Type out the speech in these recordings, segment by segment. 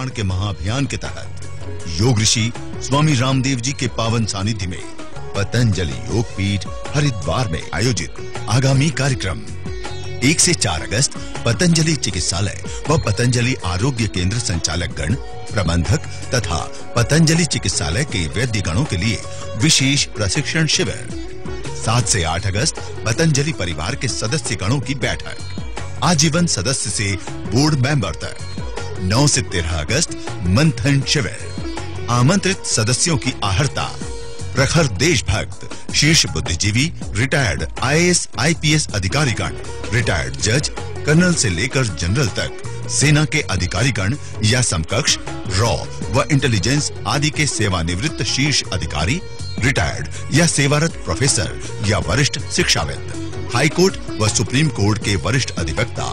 के महाअभियान के तहत योग ऋषि स्वामी रामदेव जी के पावन सानिध्य में पतंजलि योग पीठ हरिद्वार में आयोजित आगामी कार्यक्रम 1 से 4 अगस्त पतंजलि चिकित्सालय व पतंजलि आरोग्य केंद्र संचालक गण, प्रबंधक तथा पतंजलि चिकित्सालय के वैद्य गणों के लिए विशेष प्रशिक्षण शिविर। 7 से 8 अगस्त पतंजलि परिवार के सदस्य गणों की बैठक, आजीवन सदस्य से बोर्ड मेंबर तक। 9 से 13 अगस्त मंथन शिविर, आमंत्रित सदस्यों की आहर्ता, प्रखर देशभक्त, शीर्ष बुद्धिजीवी, रिटायर्ड IAS IPS अधिकारीगण, रिटायर्ड जज, कर्नल से लेकर जनरल तक, सेना के अधिकारीगण या समकक्ष, रॉ व इंटेलिजेंस आदि के सेवानिवृत्त शीर्ष अधिकारी, रिटायर्ड या सेवारत प्रोफेसर या वरिष्ठ शिक्षाविद, हाई कोर्ट व सुप्रीम कोर्ट के वरिष्ठ अधिवक्ता,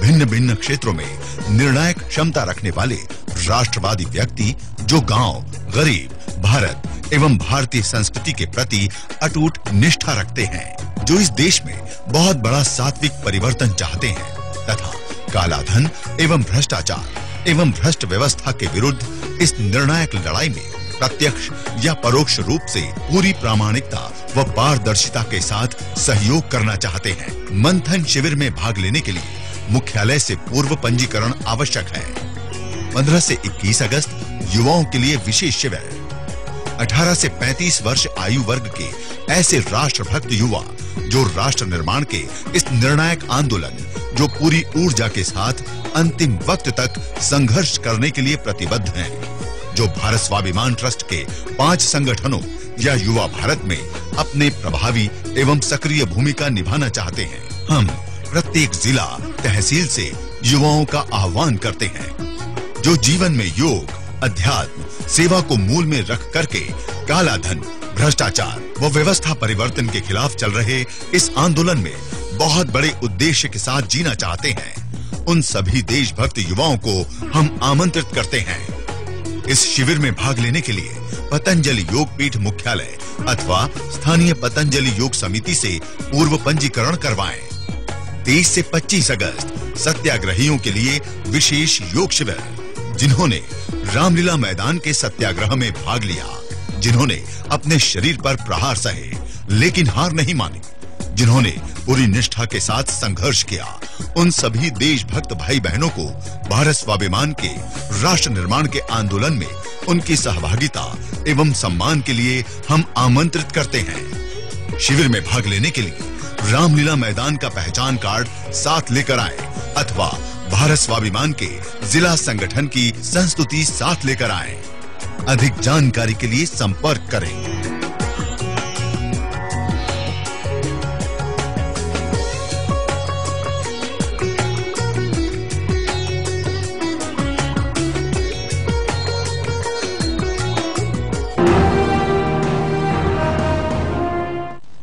भिन्न भिन्न क्षेत्रों में निर्णायक क्षमता रखने वाले राष्ट्रवादी व्यक्ति जो गांव, गरीब, भारत एवं भारतीय संस्कृति के प्रति अटूट निष्ठा रखते हैं, जो इस देश में बहुत बड़ा सात्विक परिवर्तन चाहते हैं तथा काला धन एवं भ्रष्टाचार एवं भ्रष्ट व्यवस्था के विरुद्ध इस निर्णायक लड़ाई में प्रत्यक्ष या परोक्ष रूप से पूरी प्रामाणिकता व पारदर्शिता के साथ सहयोग करना चाहते हैं। मंथन शिविर में भाग लेने के लिए मुख्यालय से पूर्व पंजीकरण आवश्यक है। 15 से 21 अगस्त युवाओं के लिए विशेष शिविर। 18 से 35 वर्ष आयु वर्ग के ऐसे राष्ट्रभक्त युवा जो राष्ट्र निर्माण के इस निर्णायक आंदोलन, जो पूरी ऊर्जा के साथ अंतिम वक्त तक संघर्ष करने के लिए प्रतिबद्ध हैं, जो भारत स्वाभिमान ट्रस्ट के 5 संगठनों या युवा भारत में अपने प्रभावी एवं सक्रिय भूमिका निभाना चाहते हैं। हम प्रत्येक जिला, तहसील से युवाओं का आह्वान करते हैं जो जीवन में योग, अध्यात्म, सेवा को मूल में रख करके काला धन, भ्रष्टाचार व व्यवस्था परिवर्तन के खिलाफ चल रहे इस आंदोलन में बहुत बड़े उद्देश्य के साथ जीना चाहते हैं। उन सभी देशभक्त युवाओं को हम आमंत्रित करते हैं। इस शिविर में भाग लेने के लिए पतंजलि योग पीठ मुख्यालय अथवा स्थानीय पतंजलि योग समिति से पूर्व पंजीकरण करवाएं। 23 से 25 अगस्त सत्याग्रहियों के लिए विशेष योग शिविर, जिन्होंने रामलीला मैदान के सत्याग्रह में भाग लिया, जिन्होंने अपने शरीर पर प्रहार सहे लेकिन हार नहीं मानी, जिन्होंने पूरी निष्ठा के साथ संघर्ष किया, उन सभी देशभक्त भाई बहनों को भारत स्वाभिमान के राष्ट्र निर्माण के आंदोलन में उनकी सहभागिता एवं सम्मान के लिए हम आमंत्रित करते हैं। शिविर में भाग लेने के लिए रामलीला मैदान का पहचान कार्ड साथ लेकर आए अथवा भारत स्वाभिमान के जिला संगठन की संस्तुति साथ लेकर आएं। अधिक जानकारी के लिए संपर्क करें।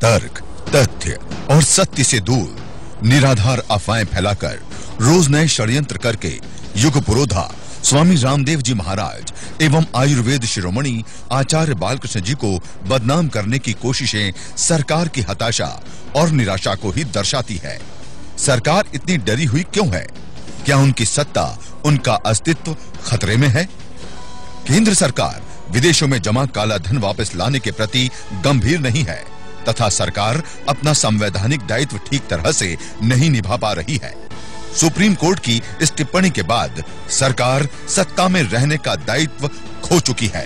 तर्क, तथ्य और सत्य से दूर निराधार अफवाहें फैलाकर रोज नए षड्यंत्र करके युग पुरोधा स्वामी रामदेव जी महाराज एवं आयुर्वेद शिरोमणि आचार्य बालकृष्ण जी को बदनाम करने की कोशिशें सरकार की हताशा और निराशा को ही दर्शाती है। सरकार इतनी डरी हुई क्यों है? क्या उनकी सत्ता, उनका अस्तित्व खतरे में है? केंद्र सरकार विदेशों में जमा काला धन वापस लाने के प्रति गंभीर नहीं है तथा सरकार अपना संवैधानिक दायित्व ठीक तरह से नहीं निभा पा रही है। सुप्रीम कोर्ट की इस टिप्पणी के बाद सरकार सत्ता में रहने का दायित्व खो चुकी है।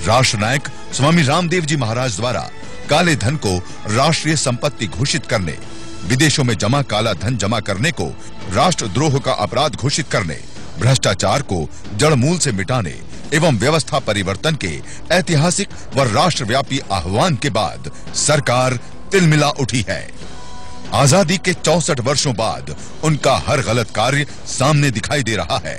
राष्ट्र नायक स्वामी रामदेव जी महाराज द्वारा काले धन को राष्ट्रीय संपत्ति घोषित करने, विदेशों में जमा काला धन जमा करने को राष्ट्रद्रोह का अपराध घोषित करने, भ्रष्टाचार को जड़ मूल से मिटाने एवं व्यवस्था परिवर्तन के ऐतिहासिक व राष्ट्रव्यापी आह्वान के बाद सरकार तिलमिला उठी है। आजादी के 64 वर्षों बाद उनका हर गलत कार्य सामने दिखाई दे रहा है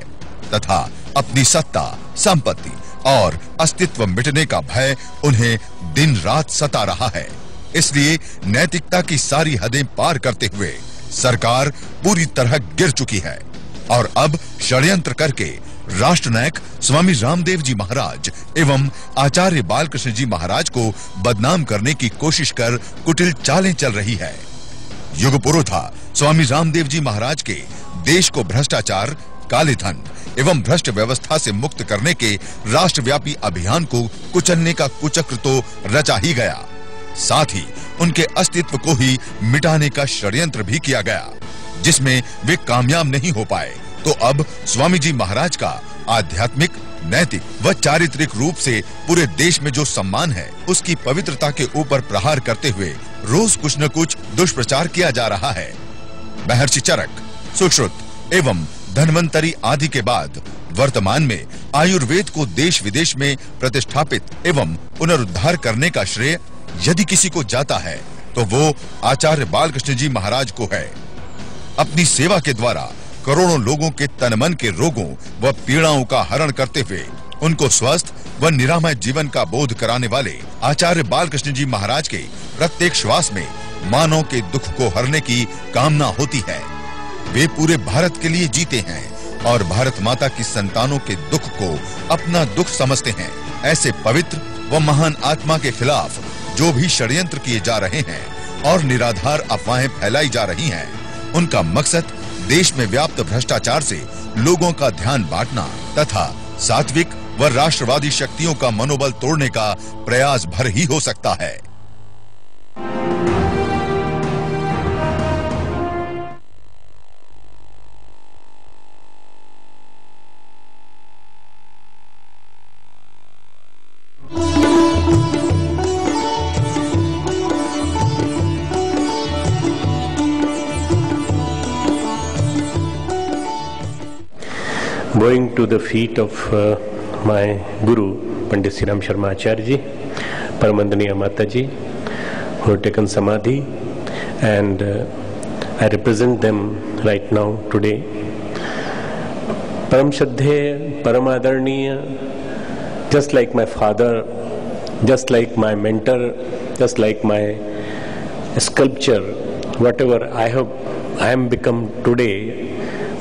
तथा अपनी सत्ता, संपत्ति और अस्तित्व मिटने का भय उन्हें दिन रात सता रहा है। इसलिए नैतिकता की सारी हदें पार करते हुए सरकार पूरी तरह गिर चुकी है और अब षड्यंत्र करके राष्ट्र नायक स्वामी रामदेव जी महाराज एवं आचार्य बालकृष्ण जी महाराज को बदनाम करने की कोशिश कर कुटिल चालें चल रही है। युग पुरोधा स्वामी रामदेव जी महाराज के देश को भ्रष्टाचार, काले धन एवं भ्रष्ट व्यवस्था से मुक्त करने के राष्ट्रव्यापी अभियान को कुचलने का कुचक्र तो रचा ही गया, साथ ही उनके अस्तित्व को ही मिटाने का षड्यंत्र भी किया गया, जिसमें वे कामयाब नहीं हो पाए। तो अब स्वामी जी महाराज का आध्यात्मिक, नैतिक व चारित्रिक रूप से पूरे देश में जो सम्मान है, उसकी पवित्रता के ऊपर प्रहार करते हुए रोज कुछ न कुछ दुष्प्रचार किया जा रहा है। महर्षि चरक, सुश्रुत एवं धन्वंतरी आदि के बाद वर्तमान में आयुर्वेद को देश विदेश में प्रतिष्ठापित एवं पुनरुद्धार करने का श्रेय यदि किसी को जाता है तो वो आचार्य बालकृष्ण जी महाराज को है। अपनी सेवा के द्वारा करोड़ों लोगों के तन मन के रोगों व पीड़ाओं का हरण करते हुए उनको स्वस्थ व निरामय जीवन का बोध कराने वाले आचार्य बालकृष्ण जी महाराज के प्रत्येक श्वास में मानव के दुख को हरने की कामना होती है। वे पूरे भारत के लिए जीते हैं और भारत माता की संतानों के दुख को अपना दुख समझते हैं। ऐसे पवित्र व महान आत्मा के खिलाफ जो भी षड्यंत्र किए जा रहे हैं और निराधार अफवाहें फैलाई जा रही हैं, उनका मकसद देश में व्याप्त भ्रष्टाचार से लोगों का ध्यान बांटना तथा सात्विक व राष्ट्रवादी शक्तियों का मनोबल तोड़ने का प्रयास भर ही हो सकता है। Bowing to the feet of my Guru, Pandit Sri Ram Sharma Acharya Ji, Paramandaniya Mataji, who have taken Samadhi, and I represent them right now today. Param Shraddheya, Param Adarniya, just like my father, just like my mentor, just like my sculpture, whatever I am become today,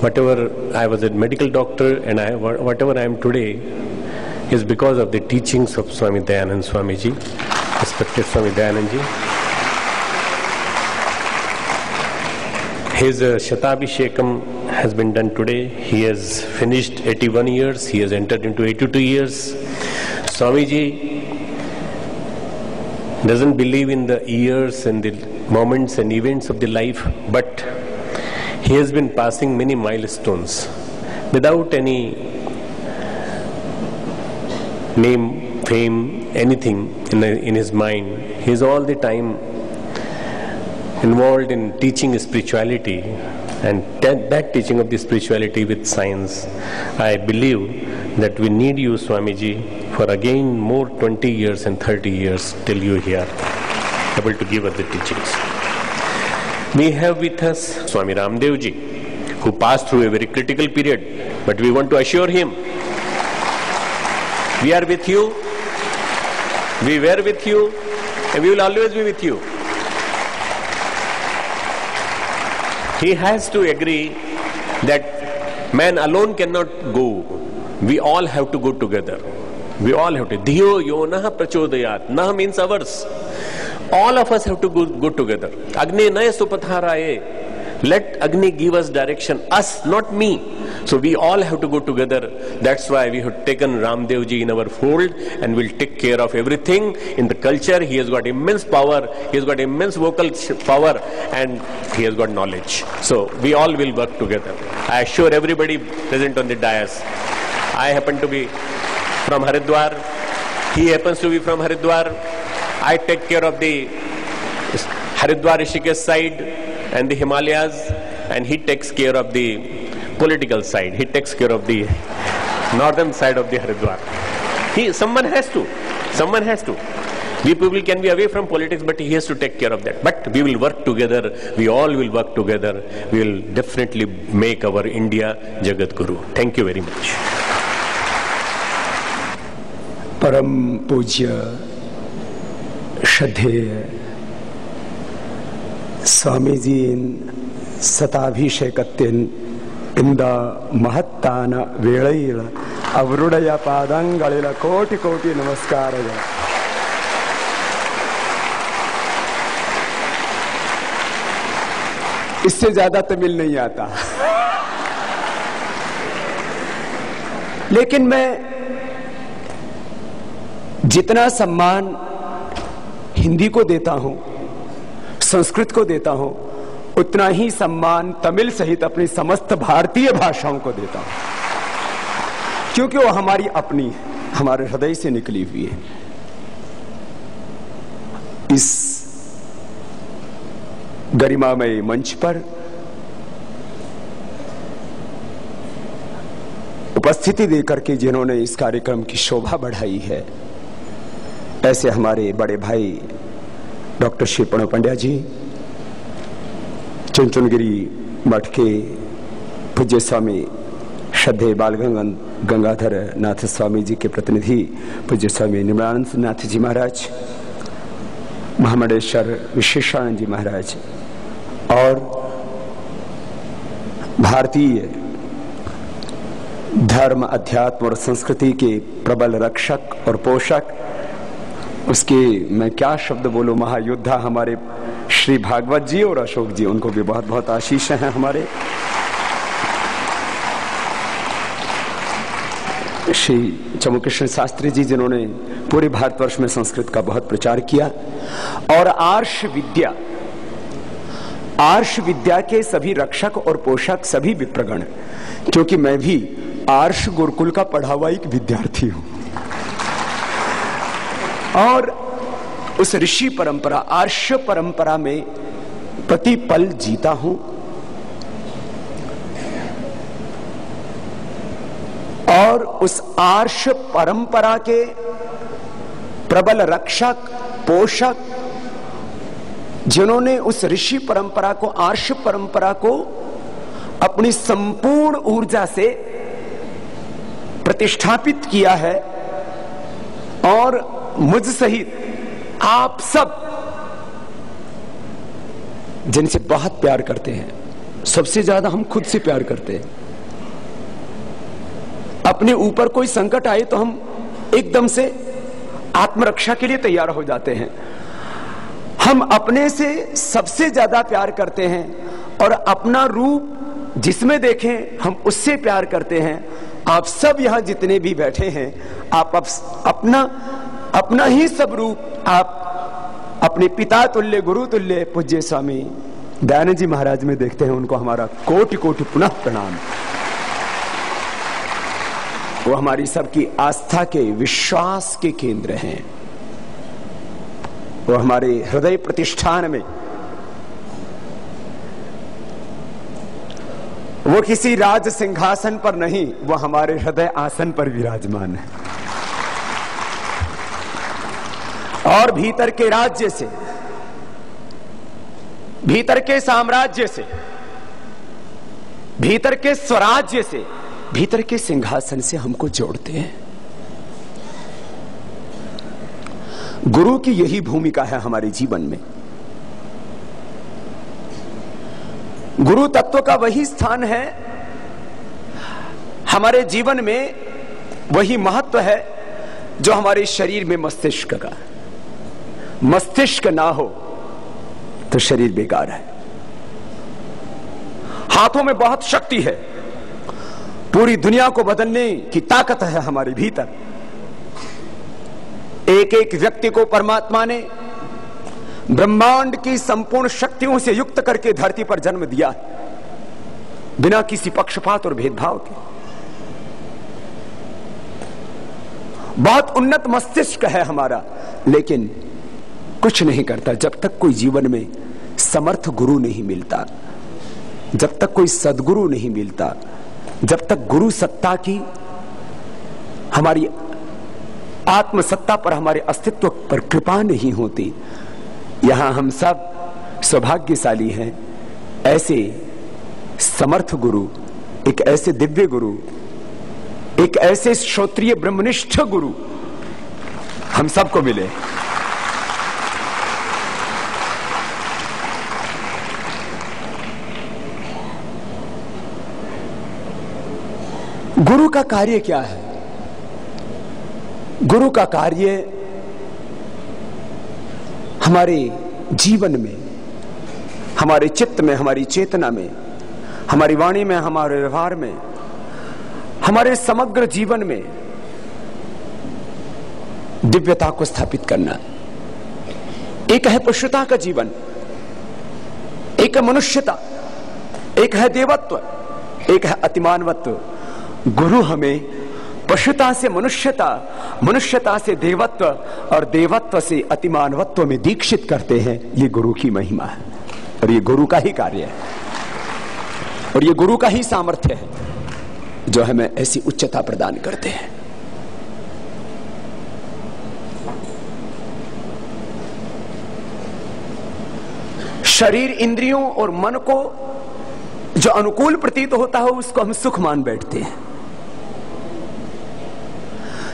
whatever I was a medical doctor and whatever I am today is because of the teachings of Swami Dayanand Swamiji, respected Swami Dayanand Ji. His Shatabhishekam has been done today. He has finished 81 years. He has entered into 82 years. Swamiji doesn't believe in the years and the moments and events of the life, but he has been passing many milestones without any name, fame, anything in his mind. He is all the time involved in teaching spirituality, and that teaching of the spirituality with science. I believe that we need you, Swamiji, for again more 20 years and 30 years till you here able to give us the teachings. We have with us Swami Ramdev Ji, who passed through a very critical period, but we want to assure him, we are with you, we were with you, and we will always be with you. He has to agree that man alone cannot go. We all have to go together. We all have to. Dhiyo yonah prachodayat. Nah means ours. All of us have to go together. Agni naye supatharaye. Let Agni give us direction. Us, not me. So we all have to go together. That's why we have taken Ramdev Ji in our fold and will take care of everything in the culture. He has got immense power. He has got immense vocal power, and he has got knowledge. So we all will work together. I assure everybody present on the dais. I happen to be from Haridwar. He happens to be from Haridwar. I take care of the Haridwar Rishikesh side and the Himalayas, and he takes care of the political side. He takes care of the northern side of the Haridwar. Someone has to. We people can be away from politics, but he has to take care of that. But we will work together. We all will work together. We will definitely make our India Jagat Guru. Thank you very much. Param Pujya Shraddheya Swamiji Satabhishekattin ಇಂದ ಮಹತ್ತಾನ ವೇಳೆಯಿಲ ಅವರುடைய ಪಾದಂಗಳಿಲ ಕೋಟಿ ಕೋಟಿ ನಮಸ್ಕಾರಗಳು. इससे ज्यादा तमिल नहीं आता. लेकिन मैं जितना सम्मान हिंदी को देता हूं, संस्कृत को देता हूं, उतना ही सम्मान तमिल सहित अपनी समस्त भारतीय भाषाओं को देता हूं, क्योंकि वो हमारी अपनी है, हमारे हृदय से निकली हुई है। इस गरिमामय मंच पर उपस्थिति देकर के जिन्होंने इस कार्यक्रम की शोभा बढ़ाई है, ऐसे हमारे बड़े भाई डॉक्टर श्री प्रणव पंड्या जी, चुनचुनगिरी मठ के पूज्य स्वामी श्रद्धेय बाल गंगाधर नाथ स्वामी जी के प्रतिनिधि पूज्य स्वामी निर्मलानंद नाथ जी महाराज, महामंडलेश्वर विश्वेश्वरानंद जी महाराज और भारतीय धर्म, अध्यात्म और संस्कृति के प्रबल रक्षक और पोषक, उसके मैं क्या शब्द बोलूं, महायोद्धा हमारे श्री भागवत जी और अशोक जी, उनको भी बहुत बहुत आशीष हैं हमारे। श्री चमुकृष्ण शास्त्री जी, जिन्होंने पूरे भारतवर्ष में संस्कृत का बहुत प्रचार किया, और आर्ष विद्या के सभी रक्षक और पोषक सभी विप्रगण, क्योंकि मैं भी आर्ष गुरुकुल का पढ़ा हुआ एक विद्यार्थी हूं और उस ऋषि परंपरा, आर्ष परंपरा में प्रतिपल जीता हूं। और उस आर्ष परंपरा के प्रबल रक्षक, पोषक, जिन्होंने उस ऋषि परंपरा को, आर्ष परंपरा को अपनी संपूर्ण ऊर्जा से प्रतिष्ठापित किया है, और मुझ सहित आप सब जिनसे बहुत प्यार करते हैं, सबसे ज्यादा हम खुद से प्यार करते हैं। अपने ऊपर कोई संकट आए तो हम एकदम से आत्मरक्षा के लिए तैयार हो जाते हैं। हम अपने से सबसे ज्यादा प्यार करते हैं और अपना रूप जिसमें देखें हम उससे प्यार करते हैं। आप सब यहां जितने भी बैठे हैं, आप अपना ही सब रूप आप अपने पिता तुल्य, गुरु तुल्य पूज्य स्वामी दयानंद जी महाराज में देखते हैं। उनको हमारा कोटि कोटि पुनः प्रणाम। वो हमारी सबकी आस्था के, विश्वास के केंद्र हैं। वो हमारे हृदय प्रतिष्ठान में, वो किसी राज सिंहासन पर नहीं, वो हमारे हृदय आसन पर विराजमान है। और भीतर के राज्य से, भीतर के साम्राज्य से, भीतर के स्वराज्य से, भीतर के सिंहासन से हमको जोड़ते हैं। गुरु की यही भूमिका है हमारे जीवन में। गुरु तत्व का वही स्थान है हमारे जीवन में, वही महत्व है जो हमारे शरीर में मस्तिष्क का। मस्तिष्क ना हो तो शरीर बेकार है। हाथों में बहुत शक्ति है, पूरी दुनिया को बदलने की ताकत है हमारे भीतर। एक एक व्यक्ति को परमात्मा ने ब्रह्मांड की संपूर्ण शक्तियों से युक्त करके धरती पर जन्म दिया, बिना किसी पक्षपात और भेदभाव के। बहुत उन्नत मस्तिष्क है हमारा, लेकिन कुछ नहीं करता जब तक कोई जीवन में समर्थ गुरु नहीं मिलता, जब तक कोई सद्गुरु नहीं मिलता, जब तक गुरु सत्ता की, हमारी आत्म सत्ता पर, हमारे अस्तित्व पर कृपा नहीं होती। यहां हम सब सौभाग्यशाली हैं। ऐसे समर्थ गुरु, एक ऐसे दिव्य गुरु, एक ऐसे श्रोत्रिय ब्रह्मनिष्ठ गुरु हम सबको मिले। गुरु का कार्य क्या है? गुरु का कार्य हमारे जीवन में, हमारे चित्त में, हमारी चेतना में, हमारी वाणी में, हमारे व्यवहार में, हमारे समग्र जीवन में दिव्यता को स्थापित करना। एक है पशुता का जीवन, एक है मनुष्यता, एक है देवत्व, एक है अतिमानवत्व। गुरु हमें पशुता से मनुष्यता, मनुष्यता से देवत्व और देवत्व से अतिमानवत्व में दीक्षित करते हैं। ये गुरु की महिमा है और ये गुरु का ही कार्य है और ये गुरु का ही सामर्थ्य है जो हमें ऐसी उच्चता प्रदान करते हैं। शरीर, इंद्रियों और मन को जो अनुकूल प्रतीत होता है उसको हम सुख मान बैठते हैं।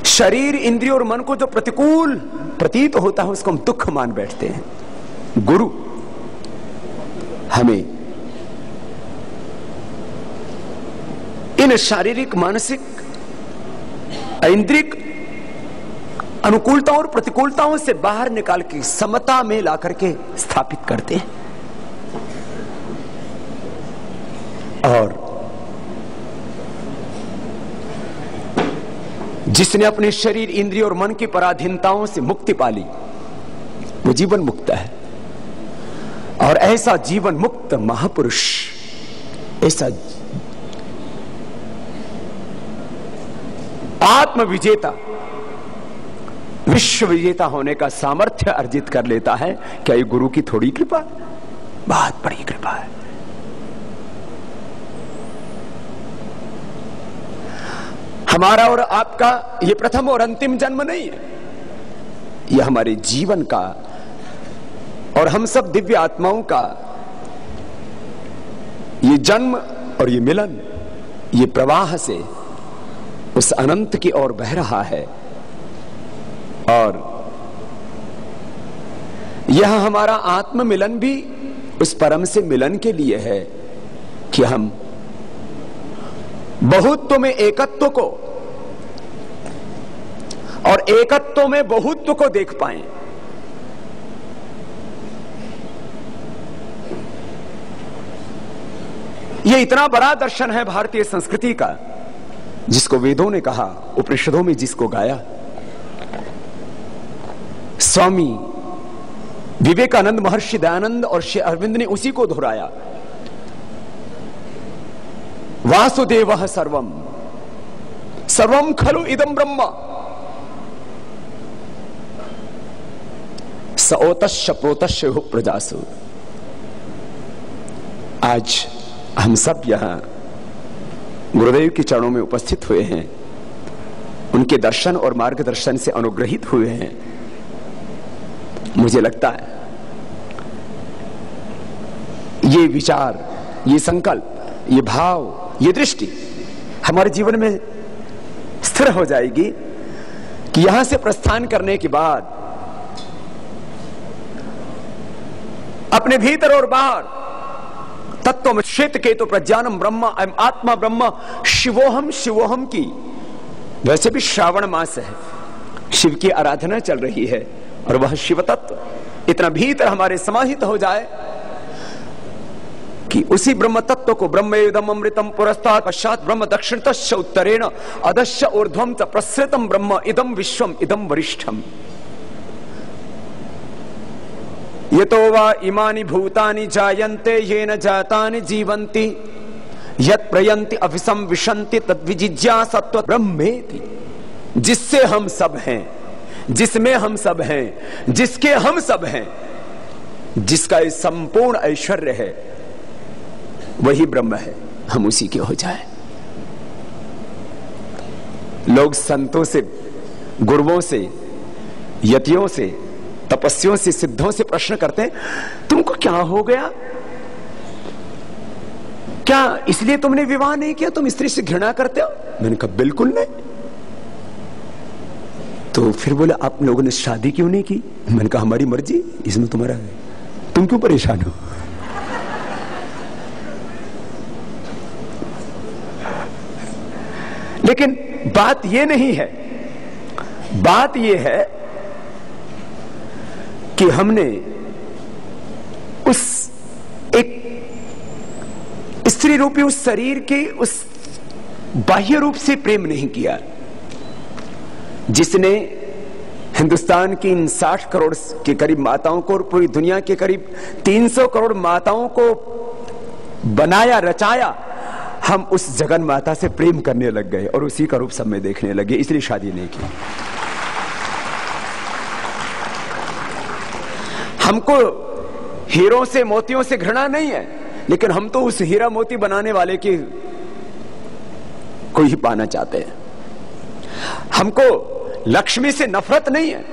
शरीर, इंद्रियों और मन को जो प्रतिकूल प्रतीत होता है उसको हम दुख मान बैठते हैं। गुरु हमें इन शारीरिक, मानसिक, ऐन्द्रिक अनुकूलताओं और प्रतिकूलताओं से बाहर निकाल के समता में ला करके स्थापित करते हैं। और जिसने अपने शरीर, इंद्रिय और मन की पराधीनताओं से मुक्ति पाली वो जीवन मुक्त है। और ऐसा जीवन मुक्त महापुरुष, ऐसा आत्म विजेता, विश्व विजेता होने का सामर्थ्य अर्जित कर लेता है। क्या ये गुरु की थोड़ी कृपा? बहुत बड़ी कृपा है। हमारा और आपका ये प्रथम और अंतिम जन्म नहीं है, यह हमारे जीवन का और हम सब दिव्य आत्माओं का ये जन्म और ये मिलन, ये प्रवाह से उस अनंत की ओर बह रहा है। और यह हमारा आत्म मिलन भी उस परम से मिलन के लिए है कि हम बहुत्व में एकत्व को और एकत्व में बहुत्व को देख पाएं। यह इतना बड़ा दर्शन है भारतीय संस्कृति का, जिसको वेदों ने कहा, उपनिषदों में जिसको गाया। स्वामी विवेकानंद, महर्षि दयानंद और श्री अरविंद ने उसी को दोहराया। वासुदेवः सर्वम सर्वम खलु इदं ब्रह्म स ओतस्य प्रोतस्य प्रजासु। आज हम सब यहां गुरुदेव के चरणों में उपस्थित हुए हैं, उनके दर्शन और मार्गदर्शन से अनुग्रहित हुए हैं। मुझे लगता है ये विचार, ये संकल्प, ये भाव, ये दृष्टि हमारे जीवन में स्थिर हो जाएगी कि यहां से प्रस्थान करने के बाद अपने भीतर और बाहर तत्व में श्वेत केतु प्रज्ञानम ब्रह्म अयम आत्मा ब्रह्म शिवोहम शिवोहम की, वैसे भी श्रावण मास है, शिव की आराधना चल रही है और वह शिव तत्व इतना भीतर हमारे समाहित हो जाए कि उसी ब्रह्म तत्व को ब्रह्मेदम अमृतम पुरस्तात् पश्चात् ब्रह्म दक्षिणतश्च उत्तरेण अधश्च ऊर्ध्वं च प्रसृतम ब्रह्म इदं विश्वम इदं वरिष्ठम। यतो वा इमानि भूतानि जायन्ते येन जातानि जीवन्ति यत् प्रयन्ति अभिसं विशन्ति तद्विजिज्ञासत्व ब्रह्मेति। जिससे हम सब हैं, जिसमें हम सब हैं, जिसके हम सब हैं, जिसका ये संपूर्ण ऐश्वर्य है, वही ब्रह्म है। हम उसी के हो जाए। लोग संतों से, गुरुओं से, यतियों से, तपस्वियों से, सिद्धों से प्रश्न करते हैं, तुमको क्या हो गया? क्या इसलिए तुमने विवाह नहीं किया? तुम स्त्री से घृणा करते हो? मैंने कहा बिल्कुल नहीं। तो फिर बोले आप लोगों ने शादी क्यों नहीं की? मैंने कहा हमारी मर्जी, इसमें तुम्हारा है, तुम क्यों परेशान हो? लेकिन बात यह नहीं है, बात यह है कि हमने उस एक स्त्री रूपी उस शरीर के उस बाह्य रूप से प्रेम नहीं किया। जिसने हिंदुस्तान की इन 60 करोड़ के करीब माताओं को और पूरी दुनिया के करीब 300 करोड़ माताओं को बनाया, रचाया, हम उस जगन माता से प्रेम करने लग गए और उसी का रूप सब में देखने लगे, इसलिए शादी नहीं की। हमको हीरों से, मोतियों से घृणा नहीं है, लेकिन हम तो उस हीरा मोती बनाने वाले की को ही पाना चाहते हैं। हमको लक्ष्मी से नफरत नहीं है।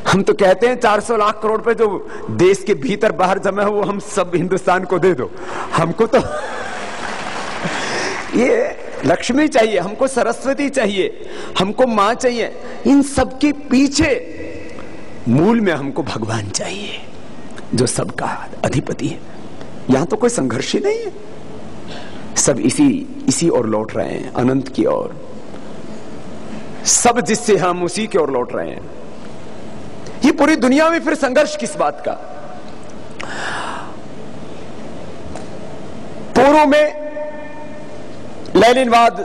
हम तो कहते हैं 400 लाख करोड़ पे जो देश के भीतर बाहर जमा है वो हम सब हिंदुस्तान को दे दो। हमको तो ये लक्ष्मी चाहिए, हमको सरस्वती चाहिए, हमको मां चाहिए। इन सब के पीछे मूल में हमको भगवान चाहिए जो सबका अधिपति है। यहां तो कोई संघर्ष ही नहीं है, सब इसी ओर लौट रहे हैं, अनंत की ओर। सब जिससे हम उसी की ओर लौट रहे हैं। ये पूरी दुनिया में फिर संघर्ष किस बात का? पूर्व में लेनिनवाद,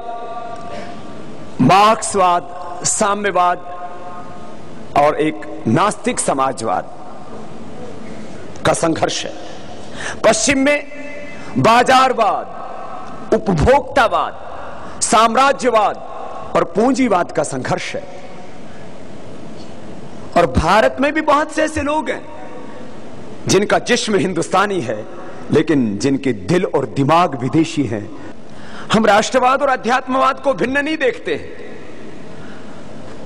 मार्क्सवाद, साम्यवाद और एक नास्तिक समाजवाद का संघर्ष है। पश्चिम में बाजारवाद, उपभोक्तावाद, साम्राज्यवाद और पूंजीवाद का संघर्ष है। और भारत में भी बहुत से ऐसे लोग हैं जिनका जिस्म हिंदुस्तानी है लेकिन जिनके दिल और दिमाग विदेशी हैं। हम राष्ट्रवाद और अध्यात्मवाद को भिन्न नहीं देखते।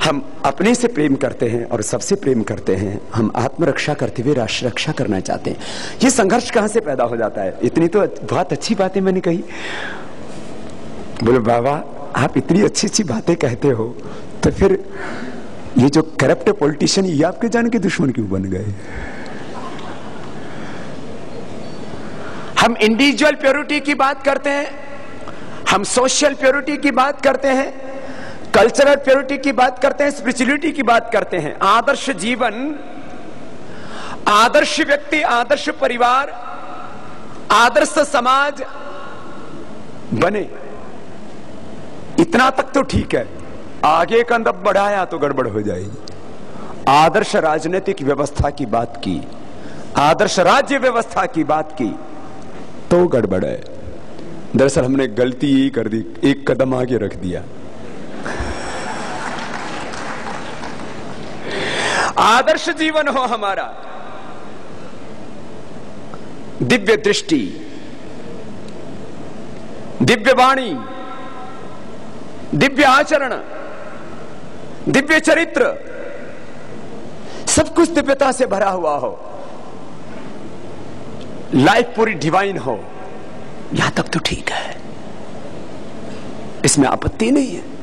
हम अपने से प्रेम करते हैं और सबसे प्रेम करते हैं। हम आत्मरक्षा करते हुए राष्ट्र रक्षा करना चाहते हैं। ये संघर्ष कहां से पैदा हो जाता है? इतनी तो बहुत अच्छी बातें मैंने कही। बोले बाबा आप इतनी अच्छी अच्छी बातें कहते हो, तो फिर ये जो करप्ट पॉलिटिशियन ये आपके जान के दुश्मन क्यों बन गए? हम इंडिविजुअल प्योरिटी की बात करते हैं, हम सोशल प्योरिटी की बात करते हैं, कल्चरल प्योरिटी की बात करते हैं, स्पिरिचुअलिटी की बात करते हैं। आदर्श जीवन, आदर्श व्यक्ति, आदर्श परिवार, आदर्श समाज बने, इतना तक तो ठीक है। आगे कदम बढ़ाया तो गड़बड़ हो जाएगी। आदर्श राजनीतिक व्यवस्था की बात की, आदर्श राज्य व्यवस्था की बात की तो गड़बड़ है। दरअसल हमने गलती यही कर दी, एक कदम आगे रख दिया। आदर्श जीवन हो हमारा, दिव्य दृष्टि, दिव्य वाणी, दिव्य आचरण, दिव्य चरित्र, सब कुछ दिव्यता से भरा हुआ हो, लाइफ पूरी डिवाइन हो, यहां तक तो ठीक है, इसमें आपत्ति नहीं है।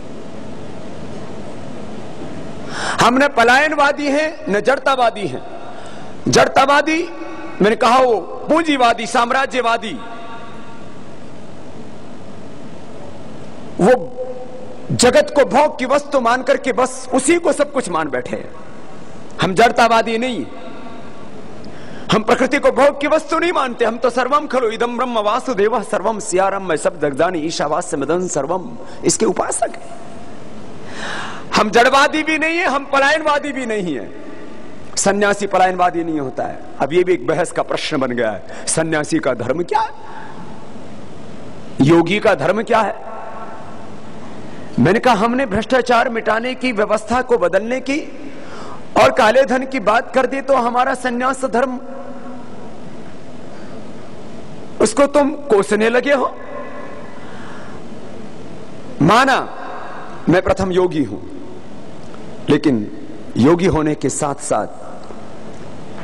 हम न पलायनवादी हैं न जड़तावादी हैं। जड़तावादी मैंने कहा वो पूंजीवादी, साम्राज्यवादी, वो जगत को भोग की वस्तु मान करके बस उसी को सब कुछ मान बैठे हैं। हम जड़तावादी नहीं, हम प्रकृति को भोग की वस्तु नहीं मानते। हम तो सर्वम खलु इदम ब्रह्म वासुदेवः सर्वम सियाराम, मैं सब जगजानी ईशावास्य मदन सर्वम, इसके उपासक है। हम जड़वादी भी नहीं है, हम पलायनवादी भी नहीं है। सन्यासी पलायनवादी नहीं होता है। अब ये भी एक बहस का प्रश्न बन गया है, सन्यासी का धर्म क्या है, योगी का धर्म क्या है। मैंने कहा हमने भ्रष्टाचार मिटाने की, व्यवस्था को बदलने की और काले धन की बात कर दी तो हमारा सन्यास धर्म, उसको तुम कोसने लगे हो। माना मैं प्रथम योगी हूं, लेकिन योगी होने के साथ साथ,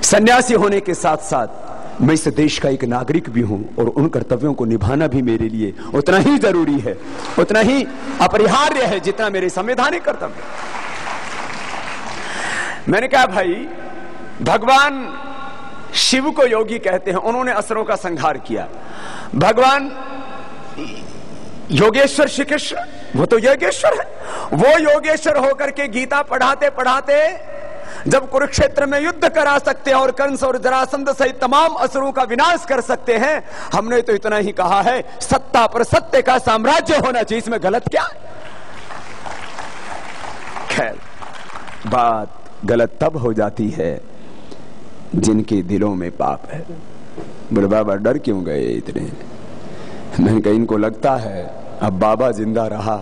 सन्यासी होने के साथ साथ मैं इस देश का एक नागरिक भी हूं और उन कर्तव्यों को निभाना भी मेरे लिए उतना ही जरूरी है, उतना ही अपरिहार्य है जितना मेरे संवैधानिक कर्तव्य। मैंने कहा भाई भगवान शिव को योगी कहते हैं, उन्होंने असुरों का संहार किया। भगवान योगेश्वर श्री कृष्ण वो तो योगेश्वर है, वो योगेश्वर होकर के गीता पढ़ाते पढ़ाते जब कुरुक्षेत्र में युद्ध करा सकते हैं और कंस और जरासंध सहित तमाम असुरों का विनाश कर सकते हैं, हमने तो इतना ही कहा है, सत्ता पर सत्य का साम्राज्य होना चाहिए, इसमें गलत क्या है? खैर, बात गलत तब हो जाती है जिनके दिलों में पाप है। बोले बाबा डर क्यों गए इतने? मैंने कहा इनको लगता है अब बाबा जिंदा रहा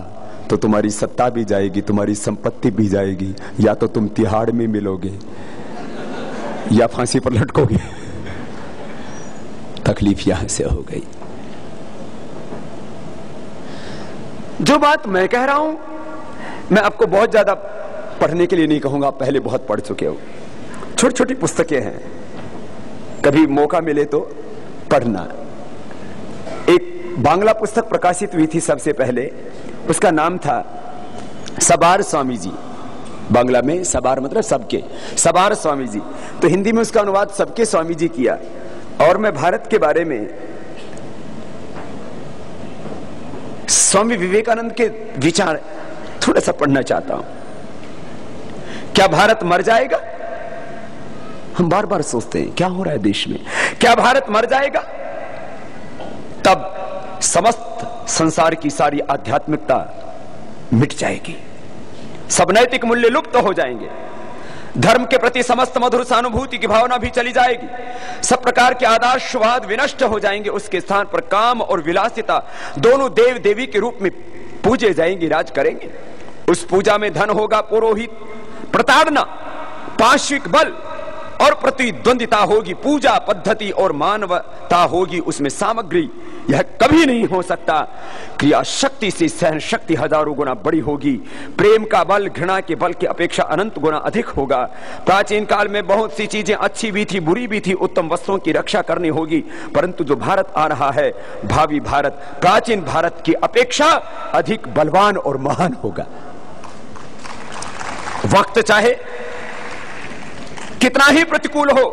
तो तुम्हारी सत्ता भी जाएगी, तुम्हारी संपत्ति भी जाएगी, या तो तुम तिहाड़ में मिलोगे या फांसी पर लटकोगे। तकलीफ यहां से हो गई। जो बात मैं कह रहा हूं, मैं आपको बहुत ज्यादा पढ़ने के लिए नहीं कहूंगा, पहले बहुत पढ़ चुके हो। छोटी छोटी पुस्तकें हैं, कभी मौका मिले तो पढ़ना। एक बांग्ला पुस्तक प्रकाशित हुई थी सबसे पहले, उसका नाम था सबार स्वामी जी। बांग्ला में सबार मतलब सबके, सबार स्वामी जी, तो हिंदी में उसका अनुवाद सबके स्वामी जी किया। और मैं भारत के बारे में स्वामी विवेकानंद के विचार थोड़ा सा पढ़ना चाहता हूं। क्या भारत मर जाएगा? हम बार बार सोचते हैं क्या हो रहा है देश में, क्या भारत मर जाएगा? तब समस्त संसार की सारी आध्यात्मिकता मिट जाएगी, सब नैतिक मूल्य लुप्त हो जाएंगे, धर्म के प्रति समस्त मधुर सहानुभूति की भावना भी चली जाएगी, सब प्रकार के आदर्शवाद विनष्ट हो जाएंगे। उसके स्थान पर काम और विलासिता दोनों देव देवी के रूप में पूजे जाएंगे, राज करेंगे। उस पूजा में धन होगा, पुरोहित, प्रताड़ना, पार्श्विक बल और प्रतिद्वंदिता होगी, पूजा पद्धति और मानवता होगी उसमें सामग्री। यह कभी नहीं हो सकता। क्रिया शक्ति से सहन शक्ति हजारों गुना बड़ी होगी। प्रेम का बल घृणा के बल की अपेक्षा अनंत गुना अधिक होगा। प्राचीन काल में बहुत सी चीजें अच्छी भी थी, बुरी भी थी, उत्तम वस्तुओं की रक्षा करनी होगी, परंतु जो भारत आ रहा है, भावी भारत प्राचीन भारत की अपेक्षा अधिक बलवान और महान होगा। वक्त चाहे कितना ही प्रतिकूल हो,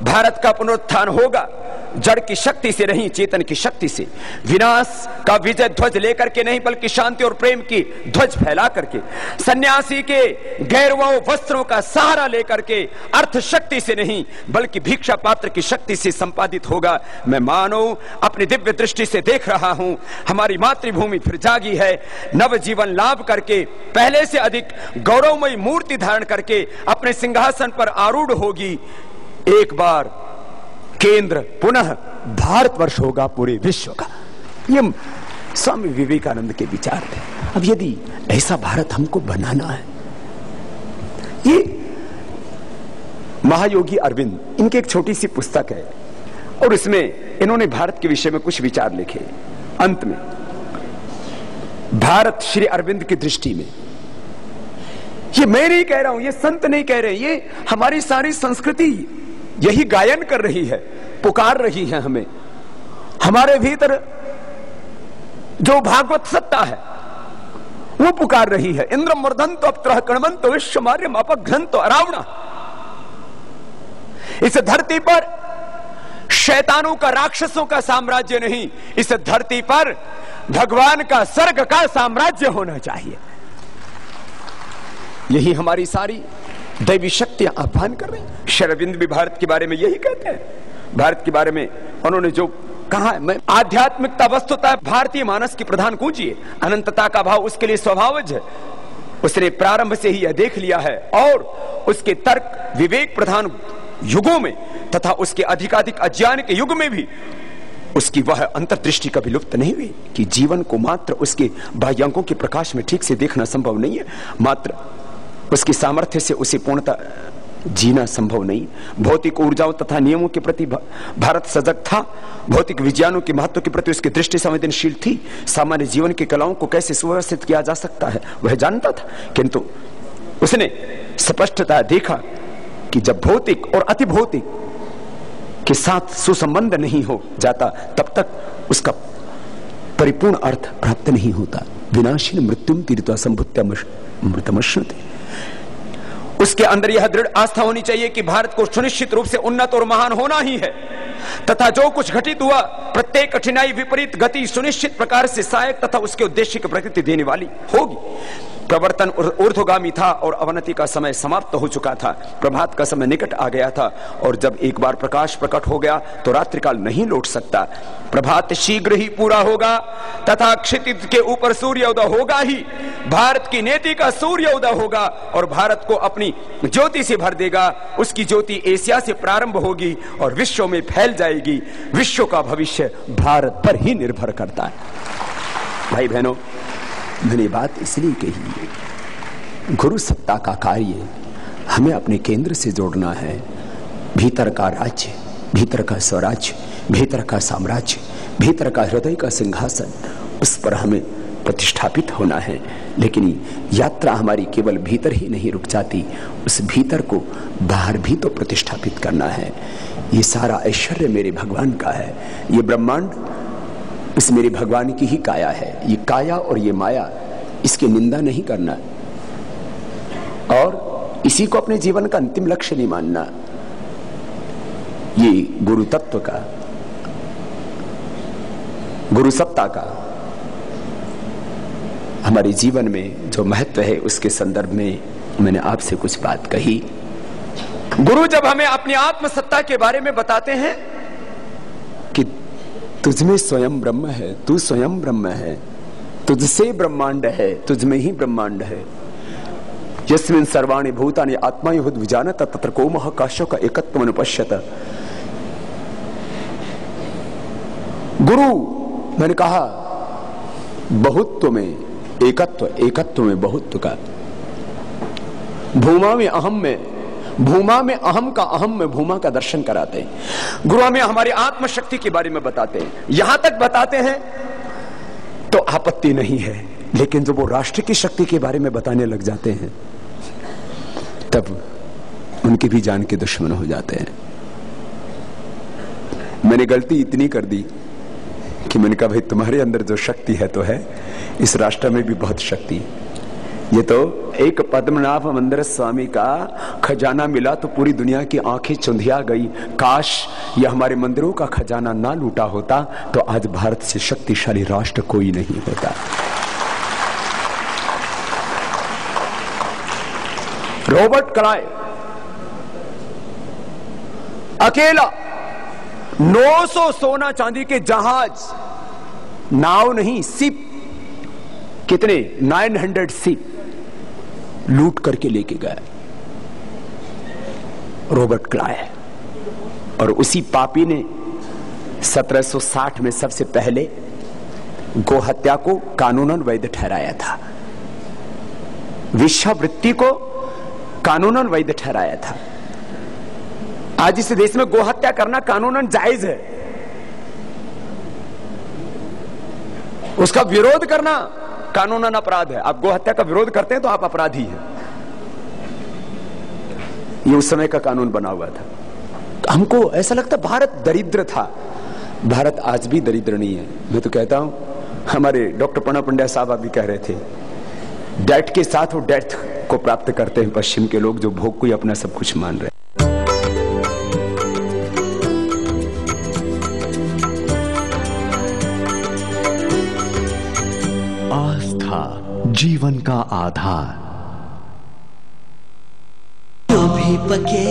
भारत का पुनरुत्थान होगा, जड़ की शक्ति से नहीं, चेतन की शक्ति से। विनाश का विजय ध्वज लेकर के नहीं, बल्कि शांति और प्रेम की ध्वज फैला करके, सन्यासी के गैरवों वस्त्रों का सहारा लेकर के, अर्थ शक्ति से नहीं बल्कि भिक्षा पात्र की शक्ति से संपादित होगा। मैं मानव अपनी दिव्य दृष्टि से देख रहा हूं, हमारी मातृभूमि फिर जागी है, नव जीवन लाभ करके, पहले से अधिक गौरवमयी मूर्ति धारण करके अपने सिंहासन पर आरूढ़ होगी। एक बार केंद्र पुनः भारतवर्ष होगा पूरे विश्व का। ये स्वामी विवेकानंद के विचार थे। अब यदि ऐसा भारत हमको बनाना है, ये महायोगी अरविंद, इनकी एक छोटी सी पुस्तक है और इसमें इन्होंने भारत के विषय में कुछ विचार लिखे। अंत में भारत श्री अरविंद की दृष्टि में, ये मैं नहीं कह रहा हूं, ये संत नहीं कह रहे, ये हमारी सारी संस्कृति यही गायन कर रही है, पुकार रही है हमें। हमारे भीतर जो भागवत सत्ता है वो पुकार रही है। इंद्रम वर्धन्तो अप्त्रः कण्वन्तो विश्वमार्यम अपघ्नन्तो अरावणः। इस धरती पर शैतानों का, राक्षसों का साम्राज्य नहीं, इस धरती पर भगवान का, स्वर्ग का साम्राज्य होना चाहिए। यही हमारी सारी दैवी शक्तियां आह्वान कर रही हैं। श्री अरविंद भी भारत के बारे में यही कहते हैं। भारत के बारे में उन्होंने जो कहा है, मैं आध्यात्मिकता वस्तुतः भारतीय मानस की प्रधान कुंजी है, अनंतता का भाव उसके लिए स्वभावज है। उसने प्रारंभ से ही यह देख लिया है और उसके तर्क विवेक प्रधान युगों में तथा उसके अधिकाधिक अज्ञान के युग में भी उसकी वह अंतर्दृष्टि कभी लुप्त नहीं हुई कि जीवन को मात्र उसके बाह्यांगों के प्रकाश में ठीक से देखना संभव नहीं है, मात्र उसकी सामर्थ्य से उसे पूर्णतः जीना संभव नहीं। भौतिक ऊर्जाओं तथा नियमों के प्रति भारत सजग था, भौतिक विज्ञानों के महत्व के प्रति उसकी दृष्टि संवेदनशील थी। सामान्य जीवन की कलाओं को कैसे सुव्यवस्थित किया जा सकता है वह जानता था, किंतु उसने स्पष्टता देखा कि जब भौतिक और अति भौतिक के साथ सुसंबंध नहीं हो जाता तब तक उसका परिपूर्ण अर्थ प्राप्त नहीं होता। विनाशिन मृत्युम तीर्थ असंभुत्यामृतमश्नुते। उसके अंदर यह दृढ़ आस्था होनी चाहिए कि भारत को सुनिश्चित रूप से उन्नत और महान होना ही है तथा जो कुछ घटित हुआ प्रत्येक कठिनाई विपरीत गति सुनिश्चित प्रकार से सहायक तथा उसके उद्देश्य की प्रकृति देने वाली होगी। प्रवर्तन ऊर्ध्वगामी था और अवनति का समय समाप्त हो चुका था। प्रभात का समय निकट आ गया था और जब एक बार प्रकाश प्रकट हो गया तो रात्रिकाल नहीं लौट सकता। प्रभात शीघ्र ही पूरा होगा तथा क्षितिज के ऊपर सूर्योदय होगा ही। भारत की नेति का सूर्योदय होगा और भारत को अपनी ज्योति से भर देगा। उसकी ज्योति एशिया से प्रारंभ होगी और विश्व में फैल जाएगी। विश्व का भविष्य भारत पर ही निर्भर करता है। भाई बहनों, मैंने बात इसलिए कही, गुरु सत्ता का कार्य हमें अपने केंद्र से जोड़ना है। भीतर का राज्य, भीतर का स्वराज्य, भीतर का साम्राज्य, भीतर का हृदय का सिंहासन, उस पर हमें प्रतिष्ठापित होना है। लेकिन यात्रा हमारी केवल भीतर ही नहीं रुक जाती, उस भीतर को बाहर भी तो प्रतिष्ठापित करना है। ये सारा ऐश्वर्य मेरे भगवान का है। ये ब्रह्मांड इस मेरे भगवान की ही काया है। ये काया और ये माया, इसकी निंदा नहीं करना और इसी को अपने जीवन का अंतिम लक्ष्य नहीं मानना। ये गुरु तत्व का, गुरु सत्ता का हमारे जीवन में जो महत्व है, उसके संदर्भ में मैंने आपसे कुछ बात कही। गुरु जब हमें अपनी आत्म सत्ता के बारे में बताते हैं कि तुझमें स्वयं ब्रह्म है, तू स्वयं ब्रह्म है, तुझसे ब्रह्मांड है, तुझमें ही ब्रह्मांड है। यस्मिन् सर्वाणि भूतानि आत्मैव विजानत तत्र को महाकाशो का एकत्वम् अनुपश्यत। गुरु, मैंने कहा बहुत्व में एकत्व, एकत्व में बहुत्व का। भूमा में अहम में, भूमा में अहम का, अहम में भूमा का दर्शन कराते हैं। गुरु हमें हमारी आत्मशक्ति के बारे में बताते हैं। यहां तक बताते हैं तो आपत्ति नहीं है, लेकिन जब वो राष्ट्र की शक्ति के बारे में बताने लग जाते हैं तब उनके भी जान के दुश्मन हो जाते हैं। मैंने गलती इतनी कर दी कि मैंने कहा भाई तुम्हारे अंदर जो शक्ति है तो है, इस राष्ट्र में भी बहुत शक्ति है। ये तो एक पद्मनाभ मंदिर स्वामी का खजाना मिला तो पूरी दुनिया की आंखें चुंधिया गई। काश ये हमारे मंदिरों का खजाना ना लूटा होता तो आज भारत से शक्तिशाली राष्ट्र कोई नहीं होता। रॉबर्ट क्लाइव अकेला 900 सोना चांदी के जहाज, नाव नहीं शिप, कितने 900 शिप लूट करके लेके गया रॉबर्ट क्लाइव। और उसी पापी ने 1760 में सबसे पहले गोहत्या को कानूनन वैध ठहराया था, वेश्यावृत्ति को कानूनन वैध ठहराया था। आज इस देश में गोहत्या करना कानूनन जायज है, उसका विरोध करना कानूनन अपराध है। आप गोहत्या का विरोध करते हैं तो आप अपराधी हैं। ये उस समय का कानून बना हुआ था। हमको ऐसा लगता भारत दरिद्र था। भारत आज भी दरिद्र नहीं है। मैं तो कहता हूं, हमारे डॉक्टर प्रणव पंड्या साहब अभी कह रहे थे, डेट के साथ वो डेथ को प्राप्त करते हैं पश्चिम के लोग, जो भोग को ही अपना सब कुछ मान रहे हैं। जीवन का आधार। जो भी पके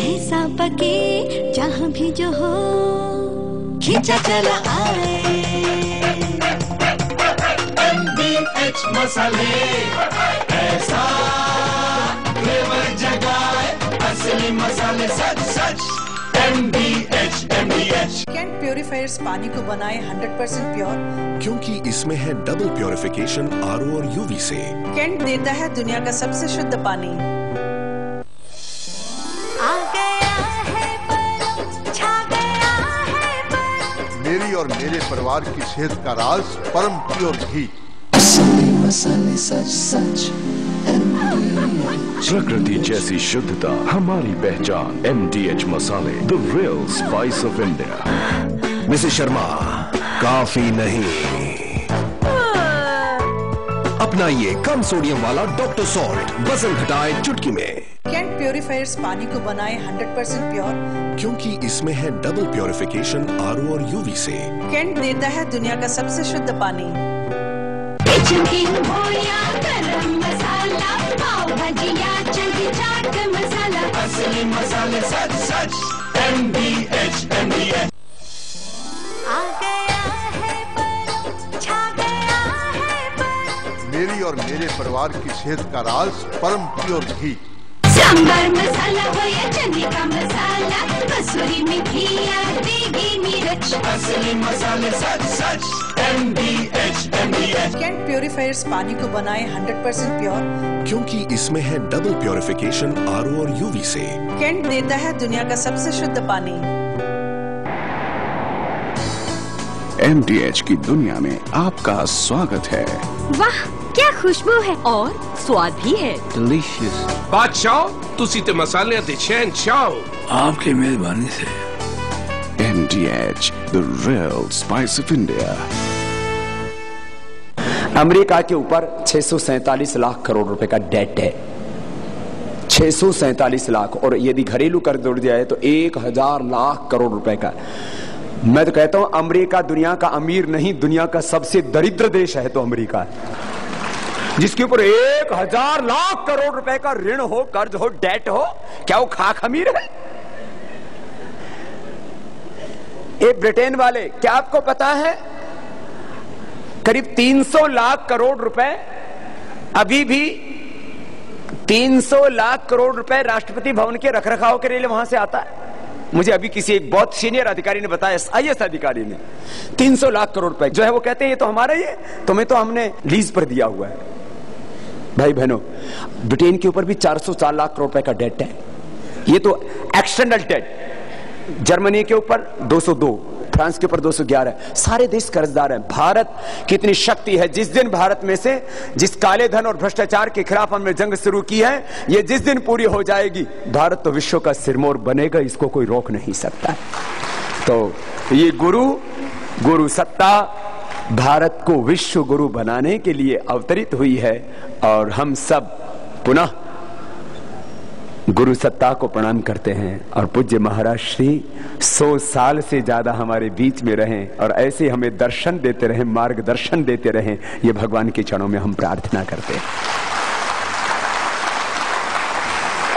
ऐसा पके जहाँ भी जो हो, खींचा चला आए MDH मसाले, ऐसा फ्लेवर जगाए, असली मसाले सच सच। MDH कैंट प्योरीफायर्स पानी को बनाए 100% प्योर, क्योंकि इसमें है डबल प्योरिफिकेशन RO और UV से। कैंट देता है दुनिया का सबसे शुद्ध पानी। आ गया है परम, छा गया है परम। मेरी और मेरे परिवार की सेहत का राज परम प्योर घी। असली मसाले सच सच। प्रकृति जैसी शुद्धता हमारी पहचान। MDH मसाले, the real spice of India. Mrs Sharma, काफी नहीं, अपनाइए कम सोडियम वाला डॉक्टर सॉल्ट, वजन घटाए चुटकी में। कैंट प्योरीफायर्स पानी को बनाए 100% प्योर, क्योंकि इसमें है डबल प्योरिफिकेशन RO और UV से। कैंट देता है दुनिया का सबसे शुद्ध पानी। किचन किंग हो या गरम मसाला, जिया चंदी चाट मसाला, असली मसाले सच सच। MDH MDH। आ गया है परम, छा गया है परम। मेरी और मेरे परिवार की सेहत का राज परम प्योर घी। सांबर मसाला हो या चने का मसाला, कसूरी मेथी या देगी मिर्च, असली मसाले सच सच। MDH MDH। कैंट प्योरीफायर्स पानी को बनाए 100% प्योर। क्योंकि इसमें है डबल प्योरिफिकेशन RO और UV से। कैंट देता है दुनिया का सबसे शुद्ध पानी। MDH की दुनिया में आपका स्वागत है। वाह क्या खुशबू है और स्वाद भी है। डिलीशियस। बादशाह तुसी ते मसाले ते शहंशाह आपकी मेहरबानी से। MDH, the real spice of India। America के ऊपर 647 लाख करोड़ रुपए का डेट है। 647 लाख, और यदि घरेलू कर्ज जोड़ दिया है तो 1000 लाख करोड़ रुपए का। मैं तो कहता हूं अमेरिका दुनिया का अमीर नहीं, दुनिया का सबसे दरिद्र देश है तो अमेरिका है, जिसके ऊपर 1000 लाख करोड़ रुपए का ऋण हो, कर्ज हो, डेट हो। क्या वो खाक अमीर है? ये ब्रिटेन वाले, क्या आपको पता है करीब 300 लाख करोड़ रुपए, अभी भी 300 लाख करोड़ रुपए राष्ट्रपति भवन के रखरखाव के लिए वहां से आता है। मुझे अभी किसी एक बहुत सीनियर अधिकारी ने बताया, IAS अधिकारी ने, 300 लाख करोड़ रुपए जो है वो कहते हैं ये तो हमारा ही है, तुम्हें तो हमने लीज पर दिया हुआ है। भाई बहनों, ब्रिटेन के ऊपर भी 404 लाख करोड़ रुपए का डेट है। ये तो एक्सटर्नल डेट। जर्मनी के ऊपर 202, फ्रांस के ऊपर 211, सारे देश कर्जदार हैं। भारत की इतनी शक्ति है, जिस दिन भारत में से जिस काले धन और भ्रष्टाचार के खिलाफ हमने जंग शुरू की है, ये जिस दिन पूरी हो जाएगी, भारत तो विश्व का सिरमौर बनेगा, इसको कोई रोक नहीं सकता। तो ये गुरु सत्ता भारत को विश्व गुरु बनाने के लिए अवतरित हुई है, और हम सब पुनः गुरु सत्ता को प्रणाम करते हैं। और पूज्य महाराज श्री 100 साल से ज्यादा हमारे बीच में रहें और ऐसे हमें दर्शन देते रहें, मार्गदर्शन देते रहें, ये भगवान के चरणों में हम प्रार्थना करते हैं।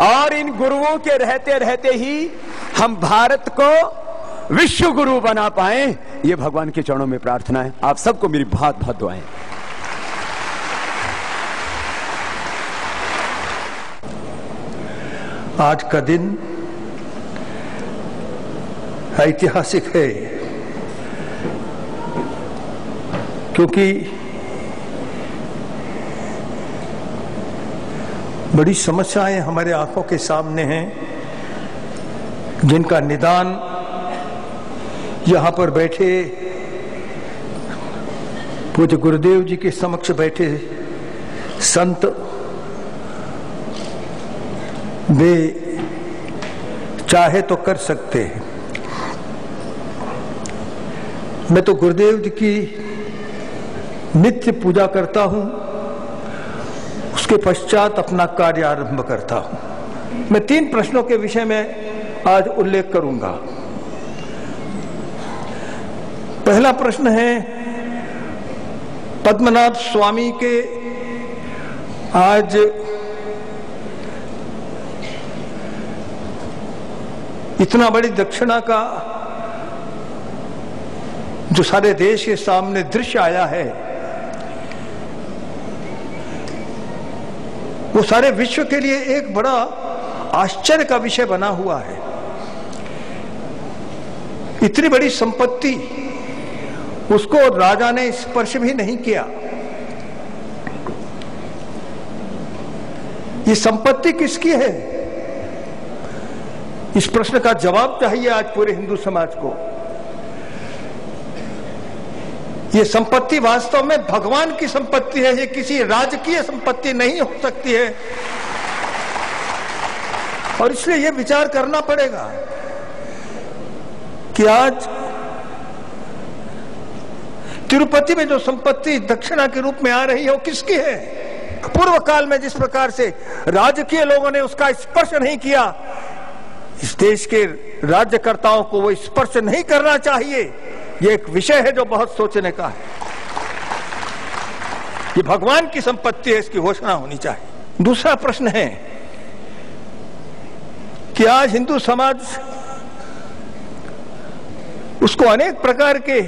और इन गुरुओं के रहते रहते ही हम भारत को विश्व गुरु बना पाए, ये भगवान के चरणों में प्रार्थना है। आप सबको मेरी बहुत बहुत दुआएं। आज का दिन ऐतिहासिक है, क्योंकि बड़ी समस्याएं हमारे आंखों के सामने हैं, जिनका निदान यहां पर बैठे पूज्य गुरुदेव जी के समक्ष बैठे संत वे चाहे तो कर सकते हैं। मैं तो गुरुदेव जी की नित्य पूजा करता हूं, उसके पश्चात अपना कार्य आरंभ करता हूं। मैं 3 प्रश्नों के विषय में आज उल्लेख करूंगा। पहला प्रश्न है पद्मनाभ स्वामी के आज इतना बड़ी दक्षिणा का जो सारे देश के सामने दृश्य आया है, वो सारे विश्व के लिए एक बड़ा आश्चर्य का विषय बना हुआ है। इतनी बड़ी संपत्ति, उसको राजा ने स्पर्श भी नहीं किया। ये संपत्ति किसकी है? इस प्रश्न का जवाब चाहिए आज पूरे हिंदू समाज को। ये संपत्ति वास्तव में भगवान की संपत्ति है, ये किसी राजकीय संपत्ति नहीं हो सकती है। और इसलिए ये विचार करना पड़ेगा कि आज तिरुपति में जो संपत्ति दक्षिणा के रूप में आ रही है वो किसकी है? पूर्व काल में जिस प्रकार से राजकीय लोगों ने उसका स्पर्श नहीं किया, इस देश के राज्यकर्ताओं को वो स्पर्श नहीं करना चाहिए। ये एक विषय है जो बहुत सोचने का है। ये भगवान की संपत्ति है, इसकी घोषणा होनी चाहिए। दूसरा प्रश्न है कि आज हिंदू समाज उसको अनेक प्रकार के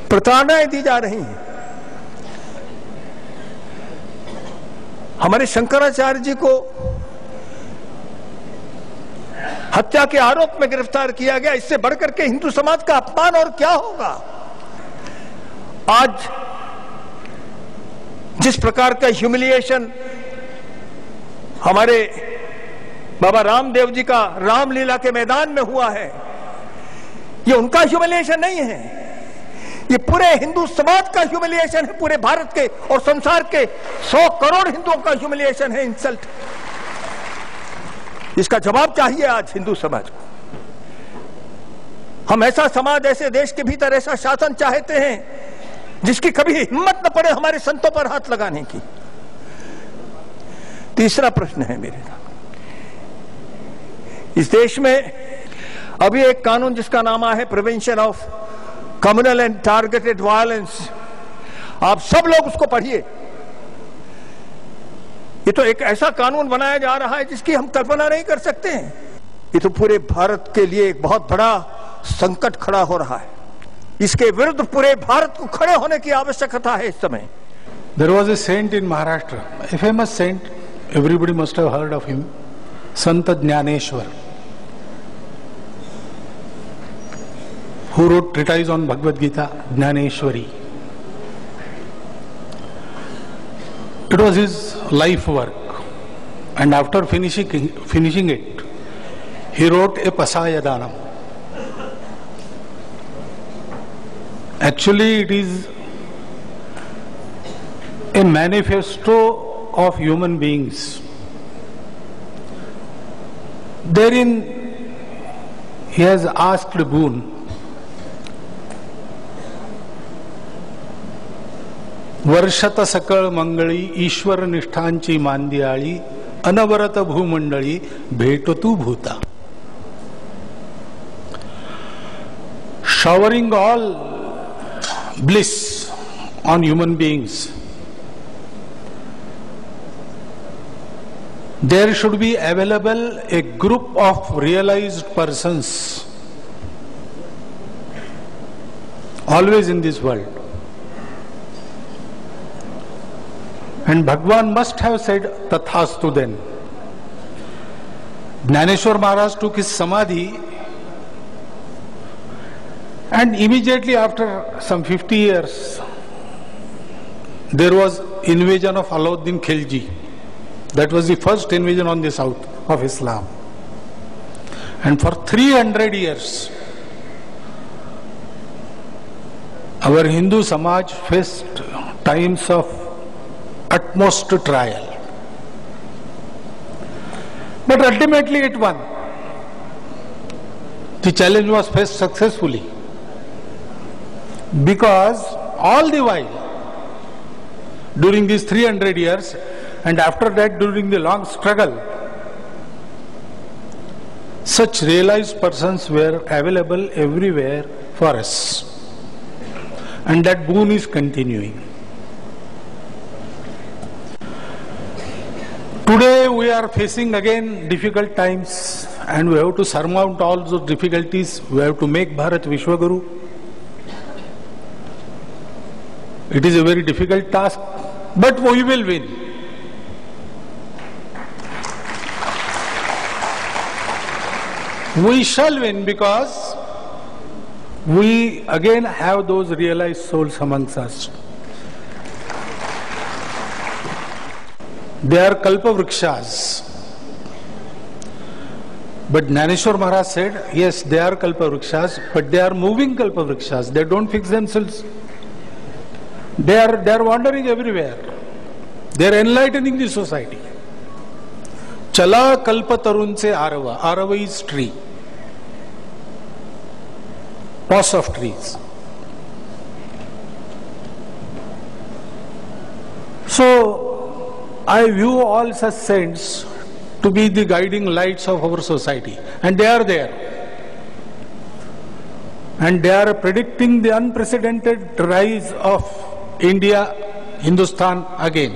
प्रताड़नाएं दी जा रही हैं। हमारे शंकराचार्य जी को हत्या के आरोप में गिरफ्तार किया गया। इससे बढ़कर के हिंदू समाज का अपमान और क्या होगा। आज जिस प्रकार का ह्यूमिलिएशन हमारे बाबा रामदेव जी का रामलीला के मैदान में हुआ है, ये उनका ह्यूमिलिएशन नहीं है, ये पूरे हिंदू समाज का ह्यूमिलिएशन है, पूरे भारत के और संसार के 100 करोड़ हिंदुओं का ह्यूमिलिएशन है, इंसल्ट। इसका जवाब चाहिए आज हिंदू समाज को। हम ऐसा समाज, ऐसे देश के भीतर ऐसा शासन चाहते हैं जिसकी कभी हिम्मत न पड़े हमारे संतों पर हाथ लगाने की। तीसरा प्रश्न है मेरे साथ, इस देश में अभी एक कानून जिसका नाम है prevention of communal and targeted violence, आप सब लोग उसको पढ़िए। ये तो एक ऐसा कानून बनाया जा रहा है जिसकी हम कल्पना नहीं कर सकते हैं। ये तो पूरे भारत के लिए एक बहुत बड़ा संकट खड़ा हो रहा है। इसके विरुद्ध पूरे भारत को खड़े होने की आवश्यकता है इस समय। There was a saint in Maharashtra, a famous saint, everybody must have heard of him, Sant Jnaneshwar, who wrote treatise on Bhagavad Gita, Jnaneshwari. It was his life work, and after finishing it, he wrote a Pasayadanam. Actually, it is a manifesto of human beings. Therein, he has asked boon. वर्षत सकळ मंगळी ईश्वर निष्ठांची मांदियाळी अनवरत भूमंडळी भेट तू भूता. Showering all bliss on human beings, there should be available a group of realized persons always in this world. And Bhagwan must have said tathastu then. Jnaneshwar Maharaj took his samadhi, and immediately after some 50 years there was invasion of Alauddin Khilji. That was the first invasion on the south of Islam. And for 300 years our Hindu Samaj faced times of utmost trial. But ultimately it won. The challenge was faced successfully. Because all the while, during these 300 years, and after that during the long struggle, such realized persons were available everywhere for us. And that boon is continuing. Today we are facing again difficult times, and we have to surmount all those difficulties. We have to make Bharat Vishwaguru. It is a very difficult task, but we will win. We shall win because we again have those realized souls amongst us. They are kalpavrikshas. But Jnaneshwar Maharaj said, yes, they are kalpavrikshas, but they are moving kalpavrikshas. They don't fix themselves. They are wandering everywhere. They are enlightening the society. Chala kalpatarunse arava. Arava is tree. Toss of trees. So, I view all such saints to be the guiding lights of our society, and they are there. And they are predicting the unprecedented rise of India, Hindustan again.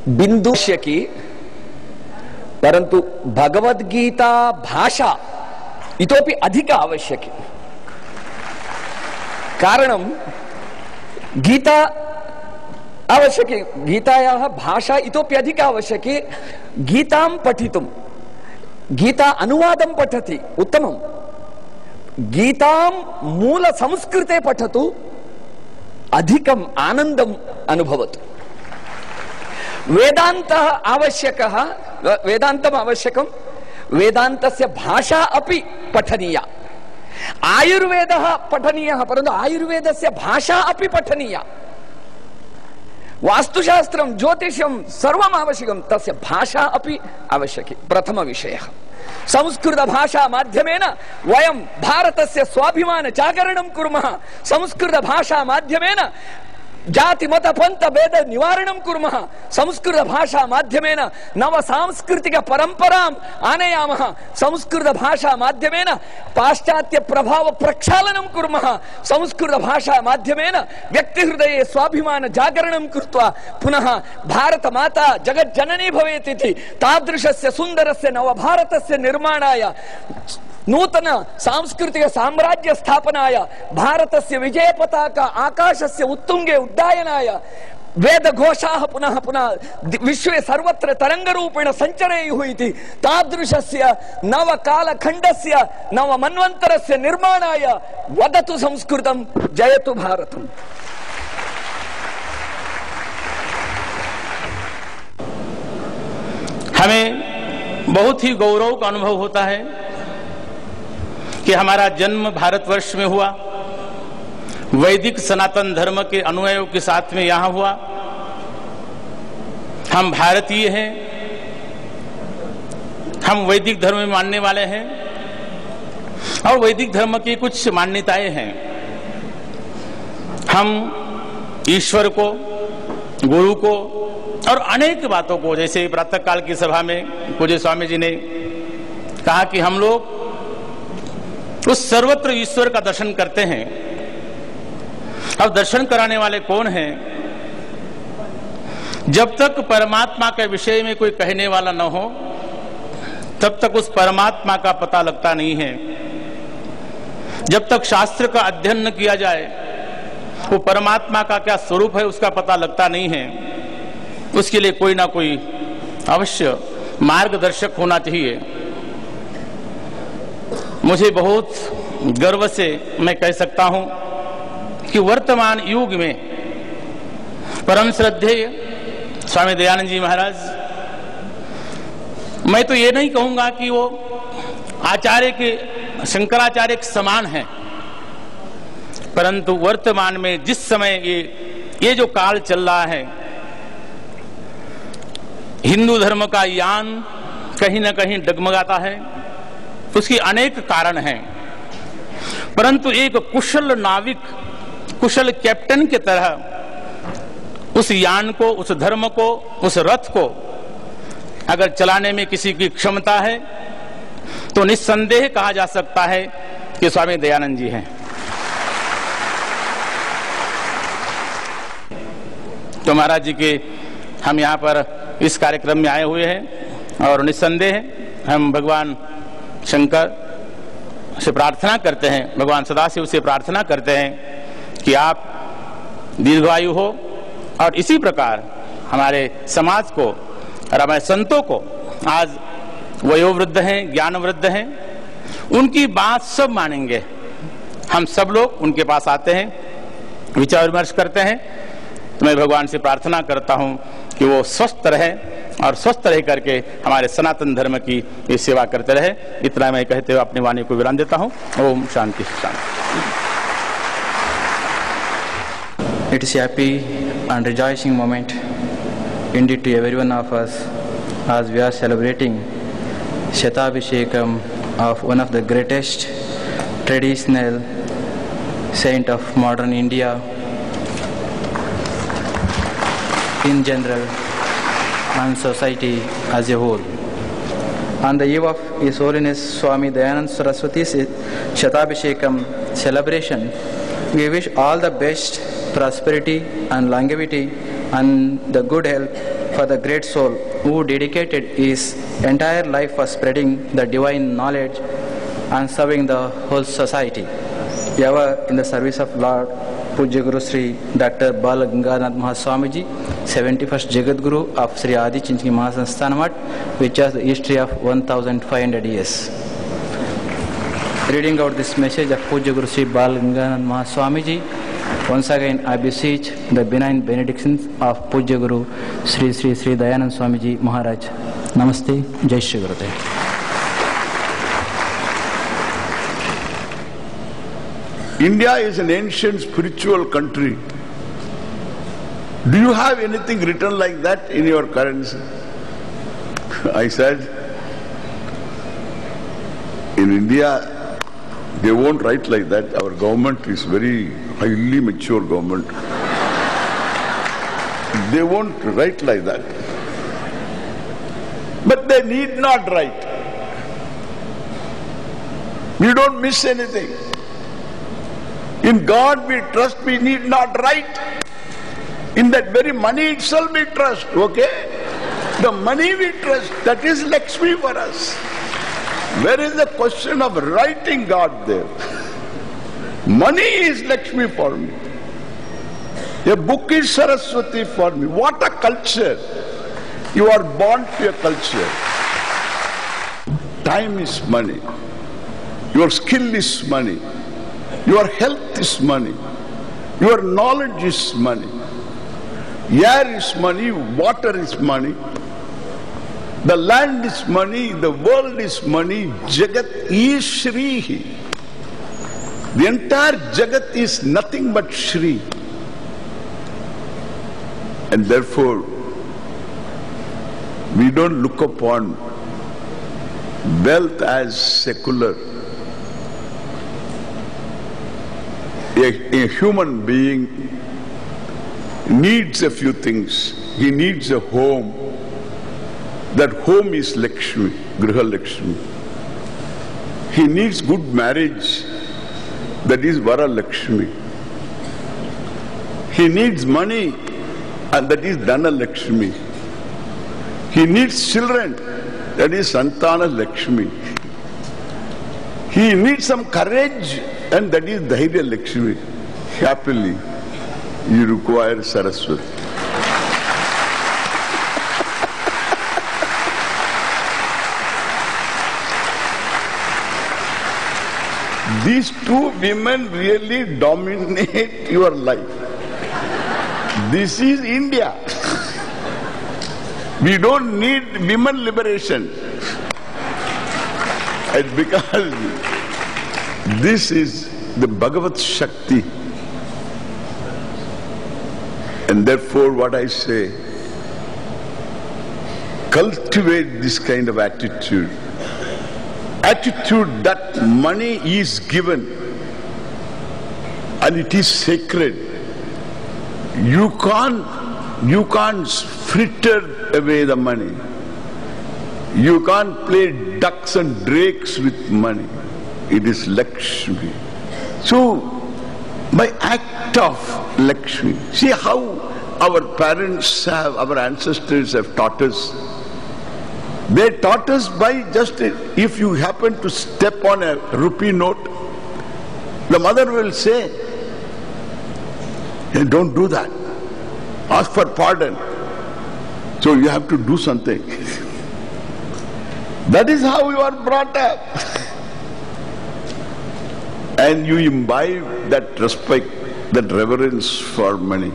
बिंदुष्य परंतु भगवद्गीता भाषा इतोपि अधिक आवश्यकी। कारणं गीता आवश्यकी, गीतायाः भाषा इतोपि अधिक आवश्यकी। गीतां पठितुं गीता अनुवादं पठति उत्तमं, गीतां मूल संस्कृते पठतु, अधिकम् आनन्दम् अनुभवतु। वेदान्तः आवश्यकः, वेदान्तम् आवश्यकं, वेदान्तस्य भाषा अपि पठनीया। आयुर्वेदः पठनीयः, परन्तु आयुर्वेदस्य भाषा अपि पठनीया। वास्तुशास्त्रं, ज्योतिषं सर्वम् आवश्यकं, तस्य भाषा अपि आवश्यकी। प्रथमविषयः संस्कृत भाषा माध्यमेन वयं भारतस्य स्वाभिमान जागरणं कुर्मः। संस्कृत भाषा माध्यमेन जाति मत पंथ भेद निवारणं कुर्मः। संस्कृत भाषा माध्यमेन नव सांस्कृतिक परंपराम् आनयामः। संस्कृत भाषा माध्यमेन पाश्चात्य प्रभाव प्रक्षालनं कुर्मः। संस्कृत भाषा माध्यमेन व्यक्ति हृदये स्वाभिमान जागरणं कृत्वा पुनः भारत माता जगज्जननी भवेत् इति तादृशस्य सुन्दरस्य नव भारतस्य निर्माणाय, नूतन सांस्कृतिक साम्राज्य स्थापनाय, भारतस्य विजय पताका आकाशस्य उत्तुंगे उड्डयनाय वेद घोषाः पुनः पुनः विश्वे सर्वत्र तरंगरूपेण संचरेयुः इति तादृशस्य नव कालखण्डस्य नव मन्वन्तरस्य निर्माणाय वदतु संस्कृतं, जयतु भारतम्। हमें बहुत ही गौरव का अनुभव होता है कि हमारा जन्म भारतवर्ष में हुआ, वैदिक सनातन धर्म के अनुयायियों के साथ में यहां हुआ। हम भारतीय हैं, हम वैदिक धर्म में मानने वाले हैं और वैदिक धर्म की कुछ मान्यताएं हैं। हम ईश्वर को, गुरु को और अनेक बातों को, जैसे प्रातःकाल की सभा में पूज्य स्वामी जी ने कहा कि हम लोग उस सर्वत्र ईश्वर का दर्शन करते हैं। अब दर्शन कराने वाले कौन हैं? जब तक परमात्मा के विषय में कोई कहने वाला न हो तब तक उस परमात्मा का पता लगता नहीं है। जब तक शास्त्र का अध्ययन न किया जाए वो परमात्मा का क्या स्वरूप है उसका पता लगता नहीं है। उसके लिए कोई ना कोई अवश्य मार्गदर्शक होना चाहिए। मुझे बहुत गर्व से मैं कह सकता हूं कि वर्तमान युग में परम श्रद्धेय स्वामी दयानंद जी महाराज, मैं तो ये नहीं कहूंगा कि वो आचार्य के, शंकराचार्य के समान हैं, परंतु वर्तमान में जिस समय ये जो काल चल रहा है, हिंदू धर्म का यान कहीं ना कहीं डगमगाता है। उसकी अनेक कारण हैं, परंतु एक कुशल नाविक, कुशल कैप्टन की तरह उस यान को, उस धर्म को, उस रथ को अगर चलाने में किसी की क्षमता है तो निस्संदेह कहा जा सकता है कि स्वामी दयानंद जी हैं। तो महाराज जी के हम यहाँ पर इस कार्यक्रम में आए हुए हैं और निस्संदेह हम भगवान शंकर से प्रार्थना करते हैं, भगवान सदाशिव से प्रार्थना करते हैं कि आप दीर्घायु हो और इसी प्रकार हमारे समाज को और हमारे संतों को, आज वयोवृद्ध हैं, ज्ञानवृद्ध हैं, उनकी बात सब मानेंगे। हम सब लोग उनके पास आते हैं, विचार विमर्श करते हैं। तो मैं भगवान से प्रार्थना करता हूं कि वो स्वस्थ रहे और स्वस्थ रह करके हमारे सनातन धर्म की ये सेवा करते रहे। इतना मैं कहते हुए अपनी वाणी को विराम देता हूं। ओम शांति शांति। It is happy and rejoicing moment indeed to every one of us as we are celebrating Shatabhishekam of one of the greatest traditional saint of modern India in general and society as a whole. On the eve of His Holiness Swami Dayanand Saraswati's Shatabhishekam celebration, we wish all the best prosperity and longevity and the good health for the great soul who dedicated his entire life for spreading the divine knowledge and serving the whole society. Ever in the service of Lord, Pujya Guru Sri Dr. Bala Gangadhar Mahaswamiji, 71st Jagat Guru of Sri Adi Chinchini Mahasansthan Math, which has the history of 1500 years. Reading out this message of Pujya Guru Sri Bala Gangadhar Mahaswamiji, once again I beseech the benign benedictions of Pujya Guru Sri Sri Sri Dayanand Swamiji Maharaj. Namaste, Jai Shri Gurudev. India is an ancient spiritual country. Do you have anything written like that in your currency? I said, in India, they won't write like that. Our government is very highly mature government. They won't write like that. But they need not write. We don't miss anything. In God we trust, we need not write. In that very money itself we trust, okay? The money we trust, that is Lakshmi for us. Where is the question of writing God there? Money is Lakshmi for me. A book is Saraswati for me. What a culture. You are born to a culture. Time is money. Your skill is money. Your health is money. Your knowledge is money. Air is money. Water is money. The land is money. The world is money. Jagat is Shri. The entire Jagat is nothing but Shri. And therefore, we don't look upon wealth as secular. A human being needs a few things. He needs a home. That home is Lakshmi, Griha Lakshmi. He needs good marriage. That is Vara Lakshmi. He needs money, and that is Dhana Lakshmi. He needs children, that is Santana Lakshmi. He needs some courage, and that is Dhairya Lakshmi. Happily, you require Saraswati. These two women really dominate your life. This is India. We don't need women liberation. And because this is the Bhagavat Shakti. And therefore what I say, cultivate this kind of attitude. Attitude that money is given and it is sacred. You can't fritter away the money. You can't play ducks and drakes with money. It is Lakshmi. So, by act of Lakshmi, see how our parents have, our ancestors have taught us. They taught us by just, if you happen to step on a rupee note, the mother will say, hey, don't do that. Ask for pardon. So you have to do something. That is how you are brought up. And you imbibe that respect, that reverence for money.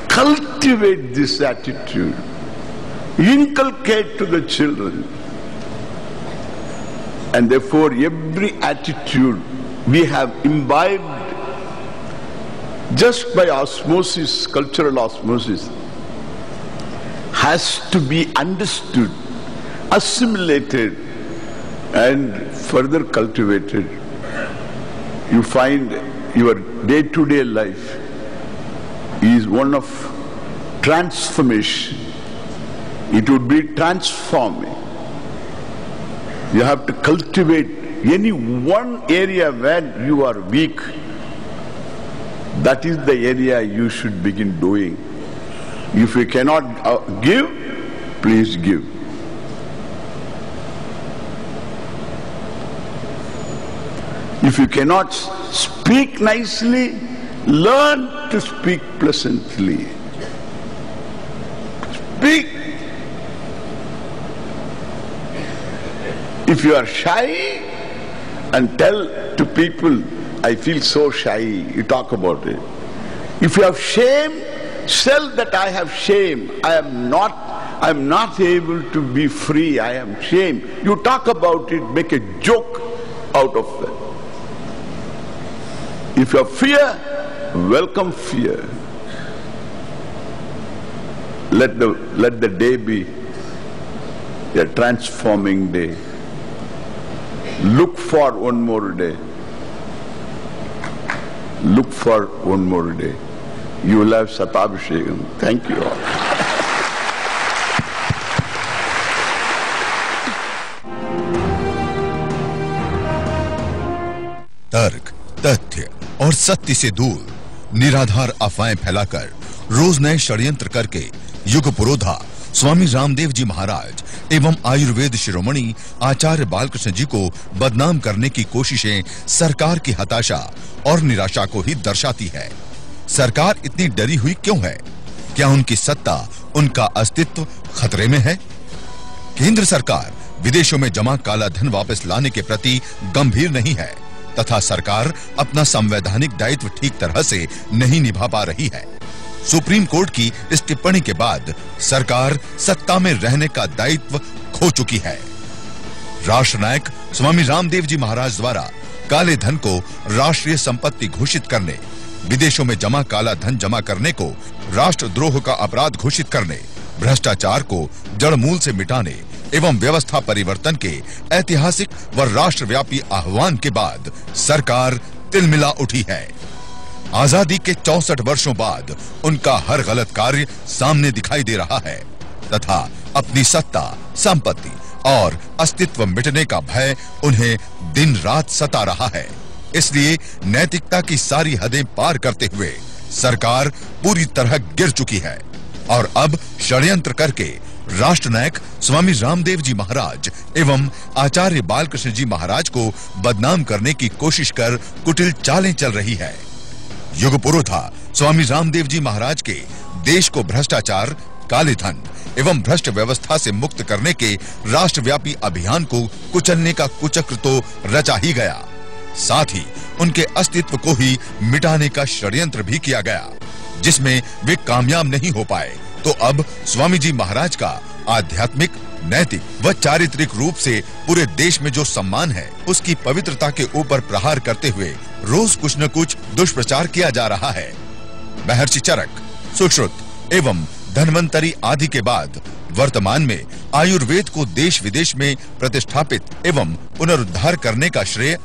Cultivate this attitude. Inculcate to the children. And therefore every attitude we have imbibed just by osmosis, cultural osmosis, has to be understood, assimilated and further cultivated. You find your day-to-day life is one of transformation. It would be transforming. You have to cultivate any one area where you are weak. That is the area you should begin doing. If you cannot give, please give. If you cannot speak nicely, learn to speak pleasantly. Speak. If you are shy and tell to people, I feel so shy, you talk about it. If you have shame, tell that I have shame. I am not able to be free. I am shame. You talk about it, make a joke out of that. If you have fear, welcome fear. Let the day be a transforming day. Look for one more day. Look for one more day. You will have Satabhishekam. Thank you all. तर्क, तथ्य और सत्य से दूर निराधार अफवाहें फैलाकर रोज नए षड्यंत्र करके युग पुरोधा स्वामी रामदेव जी महाराज एवं आयुर्वेद शिरोमणि आचार्य बालकृष्ण जी को बदनाम करने की कोशिशें सरकार की हताशा और निराशा को ही दर्शाती है। सरकार इतनी डरी हुई क्यों है? क्या उनकी सत्ता, उनका अस्तित्व खतरे में है? केंद्र सरकार विदेशों में जमा काला धन वापस लाने के प्रति गंभीर नहीं है तथा सरकार अपना संवैधानिक दायित्व ठीक तरह से नहीं निभा पा रही है। सुप्रीम कोर्ट की इस टिप्पणी के बाद सरकार सत्ता में रहने का दायित्व खो चुकी है। राष्ट्रनायक स्वामी रामदेव जी महाराज द्वारा काले धन को राष्ट्रीय संपत्ति घोषित करने, विदेशों में जमा काला धन जमा करने को राष्ट्रद्रोह का अपराध घोषित करने, भ्रष्टाचार को जड़ मूल से मिटाने एवं व्यवस्था परिवर्तन के ऐतिहासिक व राष्ट्रव्यापी आह्वान के बाद सरकार तिलमिला उठी है। आजादी के 64 वर्षों बाद उनका हर गलत कार्य सामने दिखाई दे रहा है तथा अपनी सत्ता, संपत्ति और अस्तित्व मिटने का भय उन्हें दिन रात सता रहा है। इसलिए नैतिकता की सारी हदें पार करते हुए सरकार पूरी तरह गिर चुकी है और अब षड्यंत्र करके राष्ट्रनायक स्वामी रामदेव जी महाराज एवं आचार्य बालकृष्ण जी महाराज को बदनाम करने की कोशिश कर कुटिल चालें चल रही है। युग पुरोधा स्वामी रामदेव जी महाराज के देश को भ्रष्टाचार, काले धन एवं भ्रष्ट व्यवस्था से मुक्त करने के राष्ट्रव्यापी अभियान को कुचलने का कुचक्र तो रचा ही गया, साथ ही उनके अस्तित्व को ही मिटाने का षड्यंत्र भी किया गया, जिसमें वे कामयाब नहीं हो पाए। तो अब स्वामी जी महाराज का आध्यात्मिक, नैतिक व चारित्रिक रूप से पूरे देश में जो सम्मान है, उसकी पवित्रता के ऊपर प्रहार करते हुए रोज कुछ न कुछ दुष्प्रचार किया जा रहा है। महर्षि चरक, सुश्रुत एवं धन्वंतरी आदि के बाद वर्तमान में आयुर्वेद को देश विदेश में प्रतिष्ठापित एवं पुनरुद्धार करने का श्रेय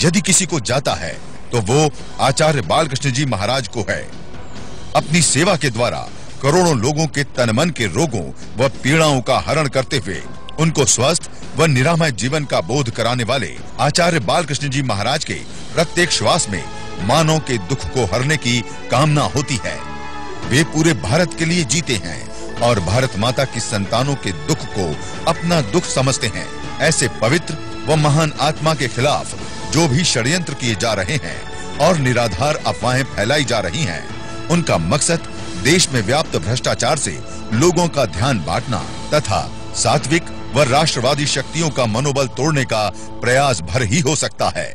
यदि किसी को जाता है तो वो आचार्य बालकृष्ण जी महाराज को है। अपनी सेवा के द्वारा करोड़ों लोगों के तन मन के रोगों व पीड़ाओं का हरण करते हुए उनको स्वस्थ व निरामय जीवन का बोध कराने वाले आचार्य बालकृष्ण जी महाराज के प्रत्येक श्वास में मानव के दुख को हरने की कामना होती है। वे पूरे भारत के लिए जीते हैं और भारत माता की संतानों के दुख को अपना दुख समझते हैं। ऐसे पवित्र व महान आत्मा के खिलाफ जो भी षड्यंत्र किए जा रहे हैं और निराधार अफवाहें फैलाई जा रही हैं, उनका मकसद देश में व्याप्त भ्रष्टाचार से लोगों का ध्यान बांटना तथा सात्विक व राष्ट्रवादी शक्तियों का मनोबल तोड़ने का प्रयास भर ही हो सकता है।